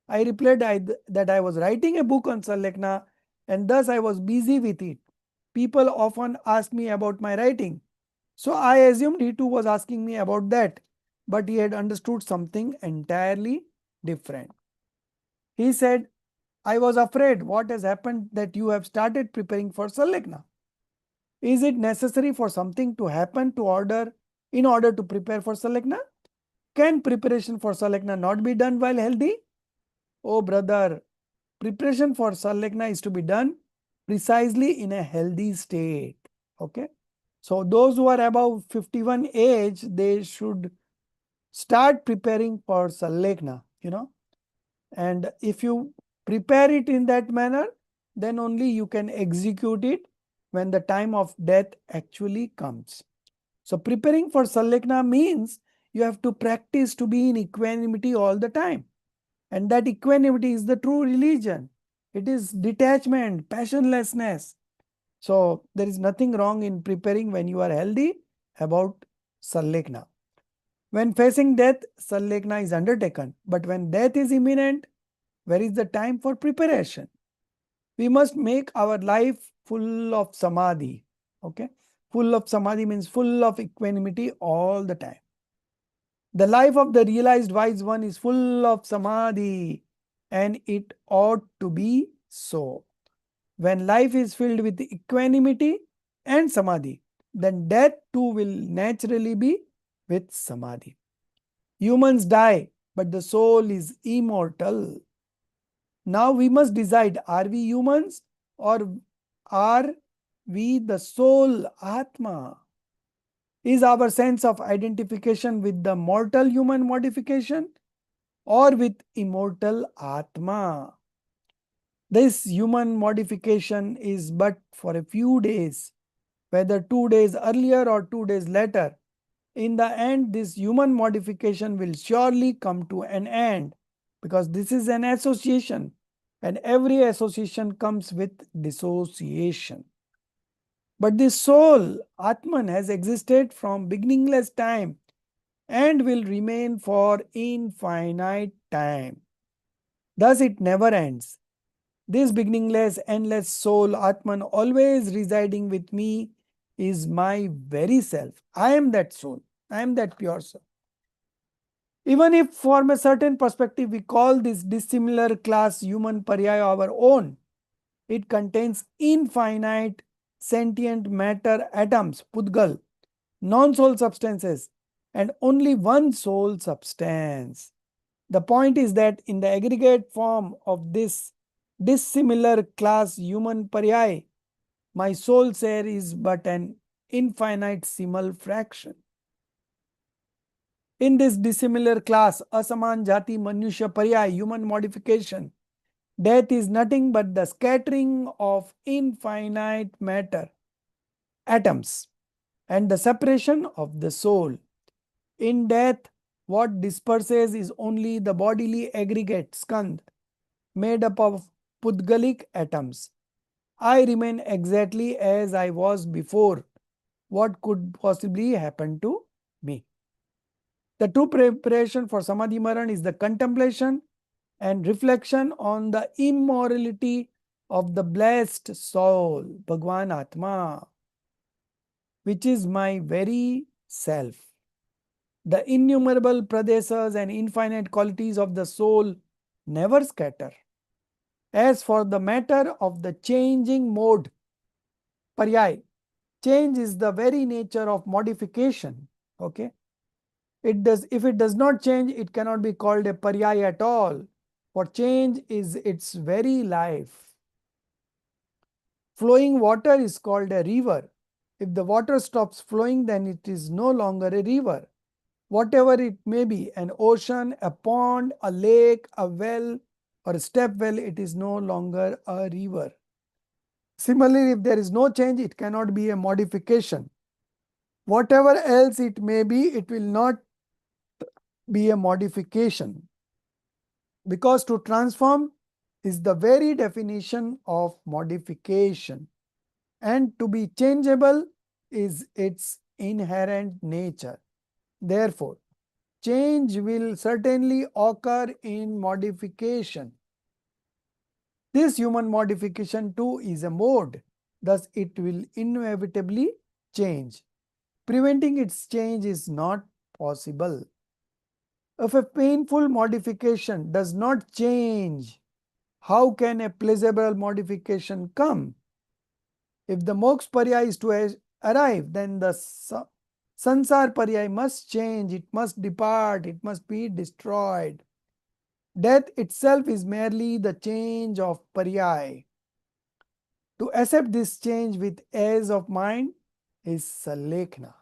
I replied that I was writing a book on Sallekna and thus I was busy with it. People often ask me about my writing. So I assumed he too was asking me about that, but he had understood something entirely different. He said, I was afraid what has happened that you have started preparing for Sallekna. Is it necessary for something to happen in order to prepare for Sallekna? Can preparation for Sallekna not be done while healthy? Oh brother, preparation for Sallekna is to be done precisely in a healthy state. Okay. So those who are above 51 age, they should start preparing for Sallekna, and if you prepare it in that manner, then only you can execute it when the time of death actually comes. So preparing for Sallekna means you have to practice to be in equanimity all the time. And that equanimity is the true religion. It is detachment, passionlessness. So there is nothing wrong in preparing when you are healthy about Sallekna. When facing death, Sallekna is undertaken. But when death is imminent, where is the time for preparation? We must make our life full of samadhi. Okay? Full of samadhi means full of equanimity all the time. The life of the realized wise one is full of samadhi, and it ought to be so. When life is filled with equanimity and samadhi, then death too will naturally be with samadhi. Humans die, but the soul is immortal. Now we must decide, are we humans or are we the soul Atma? Is our sense of identification with the mortal human modification or with immortal Atma? This human modification is but for a few days, whether 2 days earlier or 2 days later. In the end, this human modification will surely come to an end because this is an association and every association comes with dissociation. But this soul, Atman, has existed from beginningless time and will remain for infinite time. Thus, it never ends. This beginningless, endless soul, Atman, always residing with me, is my very self. I am that soul. I am that pure soul. Even if from a certain perspective we call this dissimilar class human paryaya our own, it contains infinite sentient matter atoms, pudgal, non-soul substances, and only one soul substance. The point is that in the aggregate form of this dissimilar class human paryaya, my soul share is but an infinitesimal fraction. In this dissimilar class, asaman jati manushya paryaya, human modification, death is nothing but the scattering of infinite matter atoms and the separation of the soul. In death, what disperses is only the bodily aggregate skand made up of pudgalic atoms. I remain exactly as I was before. What could possibly happen to me? The true preparation for Samadhi Maran is the contemplation and reflection on the immorality of the blessed soul, Bhagwan Atma, which is my very self. The innumerable pradesas and infinite qualities of the soul never scatter. As for the matter of the changing mode, paryay, change is the very nature of modification. Okay. If it does not change, it cannot be called a paryay at all. For change is its very life. Flowing water is called a river. If the water stops flowing, then it is no longer a river. Whatever it may be, an ocean, a pond, a lake, a well, or a step well, it is no longer a river. Similarly, if there is no change, it cannot be a modification. Whatever else it may be, it will not be a modification. Because to transform is the very definition of modification, and to be changeable is its inherent nature. Therefore, change will certainly occur in modification. This human modification too is a mode, thus it will inevitably change. Preventing its change is not possible. If a painful modification does not change, how can a pleasurable modification come? If the moksha parya is to arrive, then the sansar parya must change, it must depart, it must be destroyed. Death itself is merely the change of paryay. To accept this change with ease of mind is salekna,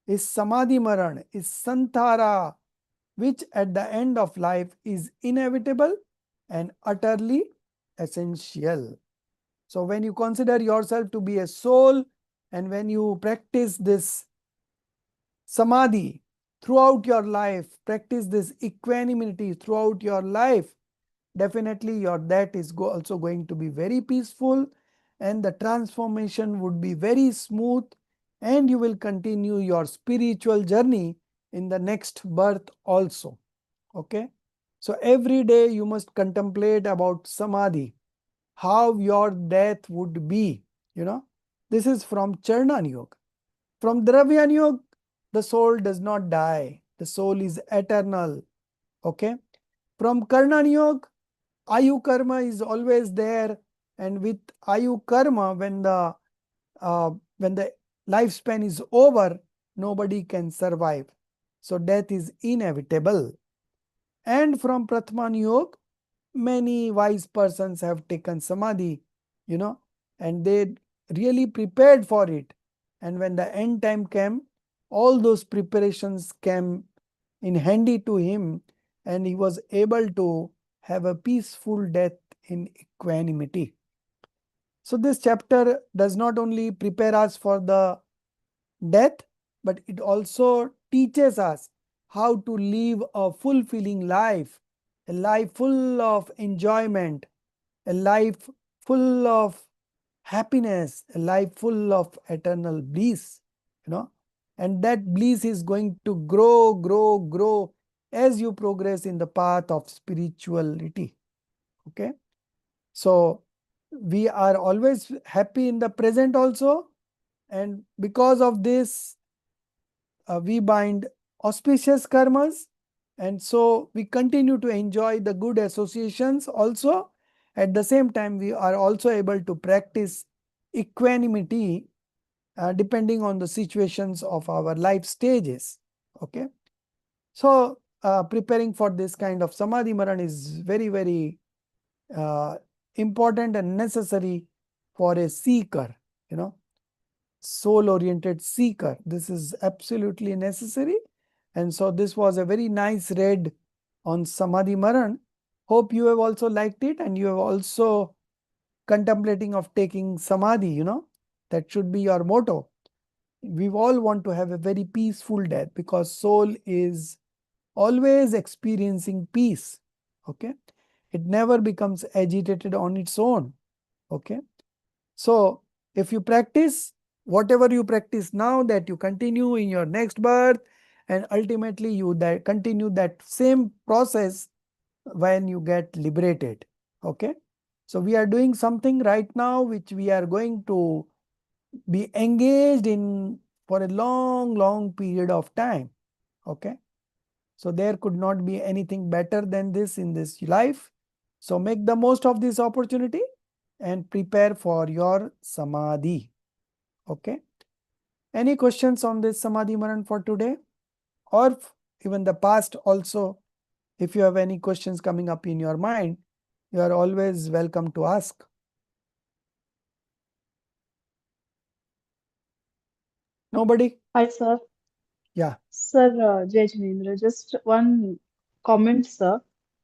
is samadhi maran, is santara, which at the end of life is inevitable and utterly essential. So when you consider yourself to be a soul and when you practice this samadhi throughout your life, practice this equanimity throughout your life, definitely your death is also going to be very peaceful and the transformation would be very smooth and you will continue your spiritual journey in the next birth also. Okay. So every day you must contemplate about samadhi, how your death would be. This is from Charnan Yoga. From Dravyan Yoga, the soul does not die. The soul is eternal. Okay. From Karnan Yoga, Ayu Karma is always there. And with Ayu Karma, when the lifespan is over, nobody can survive. So death is inevitable. And from Pratman Yoga, many wise persons have taken samadhi, and they really prepared for it. And when the end time came, all those preparations came in handy to him, and he was able to have a peaceful death in equanimity. So this chapter does not only prepare us for the death, but it also teaches us how to live a fulfilling life, a life full of enjoyment, a life full of happiness, a life full of eternal bliss, and that bliss is going to grow, grow, grow as you progress in the path of spirituality. Okay. So we are always happy in the present also, and because of this, we bind auspicious karmas, and so we continue to enjoy the good associations also. At the same time, we are also able to practice equanimity depending on the situations of our life stages. Okay. So preparing for this kind of samadhi maran is very, very important and necessary for a seeker, soul-oriented seeker. This is absolutely necessary. And so this was a very nice read on Samadhi Maran. Hope you have also liked it and you have also contemplating of taking Samadhi, that should be your motto. We all want to have a very peaceful death because soul is always experiencing peace. Okay. It never becomes agitated on its own. Okay. So if you practice whatever you practice now, that you continue in your next birth, and ultimately you continue that same process when you get liberated. Okay. So we are doing something right now which we are going to be engaged in for a long, long period of time. Okay. So there could not be anything better than this in this life. So make the most of this opportunity and prepare for your samadhi. Okay. Any questions on this samadhi maran for today, or even the past also? If you have any questions coming up in your mind, you are always welcome to ask. Nobody? Hi, sir. Yeah. Sir, Jai Jinendra, just one comment, sir.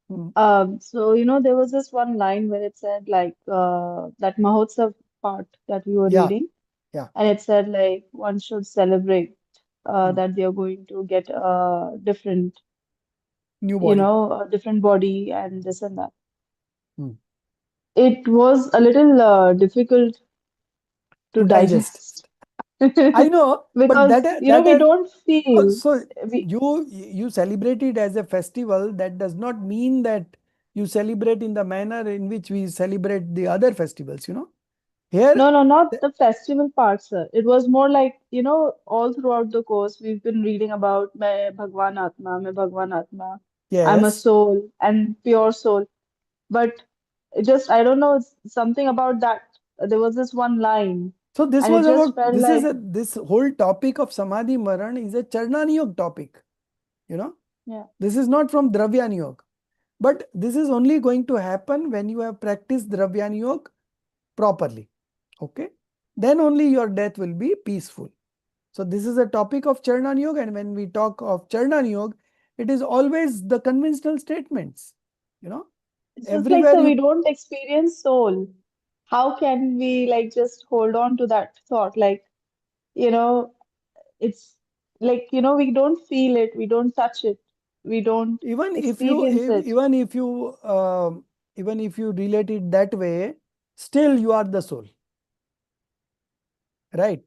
Hmm. So, there was this one line where it said, like, that Mahotsav part that we were Yeah. reading, Yeah. and it said, like, one should celebrate Hmm. that they are going to get a different, New body. a different body and this and that. Hmm. It was a little difficult to To digest. digest. I know, but Because, that we has don't feel, so we, you celebrate it as a festival. That does not mean that you celebrate in the manner in which we celebrate the other festivals. Here, no, no, not th- the festival part, sir. It was more like, all throughout the course, we've been reading about Main Bhagwan Atma, I'm a yes. soul and pure soul. But it just, I don't know, it's something about that. There was this one line, So this and it was just about felt like, this whole topic of Samadhi Maran is a Charnani Yoga topic. You know, yeah. this is not from Dravyani Yoga, but this is only going to happen when you have practiced Dravyani Yoga properly. Okay, then only your death will be peaceful. So this is a topic of Charnani Yoga, and when we talk of Charnani Yoga, it is always the conventional statements. You know, It's just like, everywhere so we you don't experience soul. How can we like just hold on to that thought? Like, you know, it's like, we don't feel it, we don't touch it, we don't even if you experience it. even if you relate it that way, still you are the soul, right?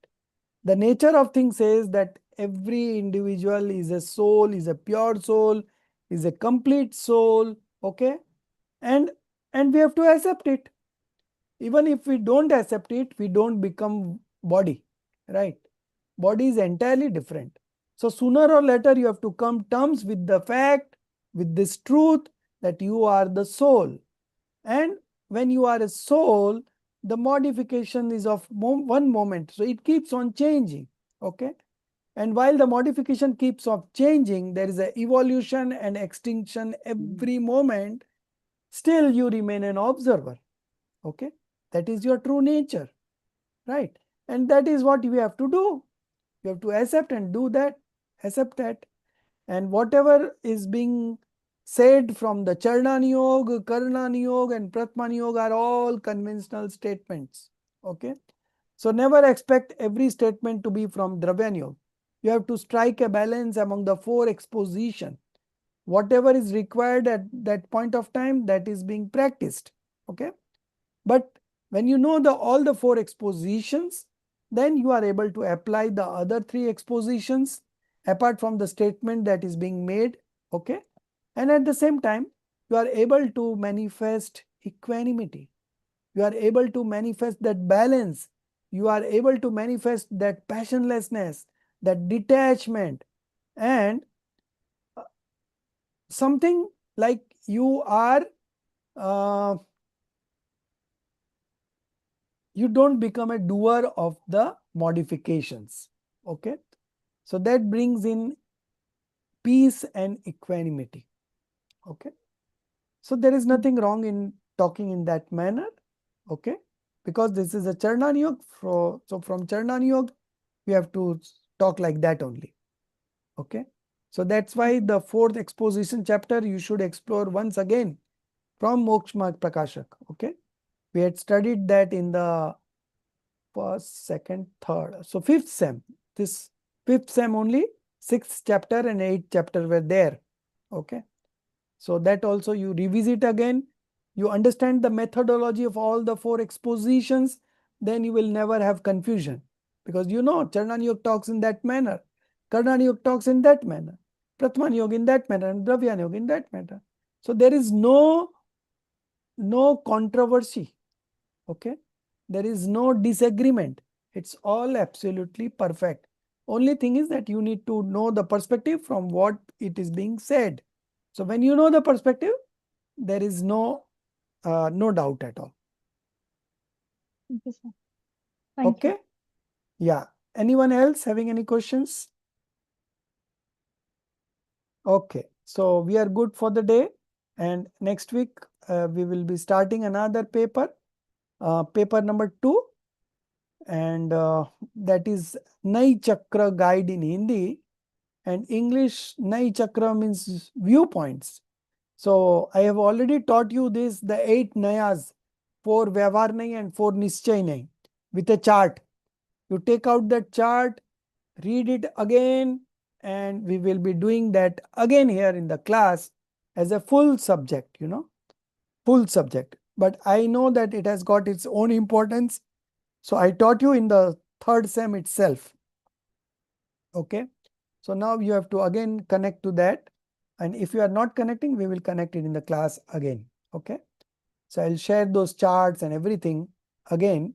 The nature of things says that every individual is a soul, is a pure soul, is a complete soul. Okay, and we have to accept it. Even if we don't accept it, we don't become body, right? Body is entirely different. So sooner or later you have to come terms with the fact, with this truth, that you are the soul. And when you are a soul, the modification is of one moment, so it keeps on changing. Okay, and while the modification keeps on changing, there is a evolution and extinction every moment. Still you remain an observer. Okay, that is your true nature, right? And that is what we have to do. You have to accept and do that, accept that. And whatever is being said from the Charnani Yoga, Karnani Yoga, and Pratmani Yoga are all conventional statements. Okay, so never expect every statement to be from Dravyani Yoga. You have to strike a balance among the four exposition. Whatever is required at that point of time, that is being practiced. Okay, but when you know all the four expositions, then you are able to apply the other three expositions apart from the statement that is being made. Okay, and at the same time you are able to manifest equanimity. You are able to manifest that balance. You are able to manifest that passionlessness, that detachment, and something like uh, you don't become a doer of the modifications. Okay, so that brings in peace and equanimity. Okay, so there is nothing wrong in talking in that manner. Okay, because this is a Charnani Yoga. So from Charnani Yoga we have to talk like that only. Okay, so that's why the fourth exposition chapter you should explore once again from Moksha Marg Prakashak. Okay, we had studied that in the first, second, third. So fifth sem. This fifth sem only, sixth chapter and eighth chapter were there. Okay. So that also you revisit again. You understand the methodology of all the four expositions, then you will never have confusion. Because Charnani Yoga talks in that manner, Karnani Yoga talks in that manner, Pratmani Yoga in that manner, and Dravyani Yoga in that manner. So there is no controversy. Okay, there is no disagreement. It's all absolutely perfect. Only thing is that you need to know the perspective from what it is being said. So when you know the perspective, there is no doubt at all. Okay, sir. Thank you. Okay, yeah. Anyone else having any questions? Okay, so we are good for the day, and next week we will be starting another paper, paper number 2. And that is Nai Chakra Guide in Hindi, and English Nai Chakra means viewpoints. So I have already taught you this, the 8 Nayas, 4 Vyavhar Nai and 4 Nischay Nai, with a chart. You take out that chart, read it again, and we will be doing that again here in the class as a full subject, full subject. But I know that it has got its own importance. So I taught you in the third sem itself. Okay. So now you have to again connect to that. And if you are not connecting, we will connect it in the class again. Okay. So I'll share those charts and everything again,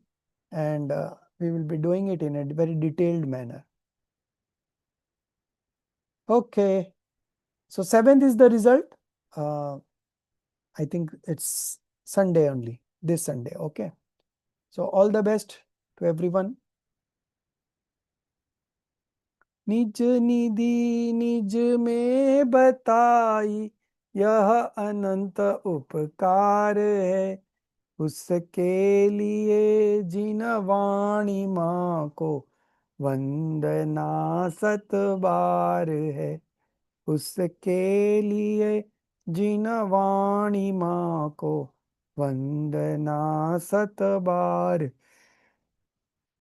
and we will be doing it in a very detailed manner. Okay. So 7th is the result. I think it's Sunday only, this Sunday. Okay. So all the best to everyone. निज निधि निज में बताई, यह अनंत उपकार है, उसके लिए जिन वाणी माँ को वंदना सत बार है, उसके लिए जिन वाणी माँ को वंदना सत बार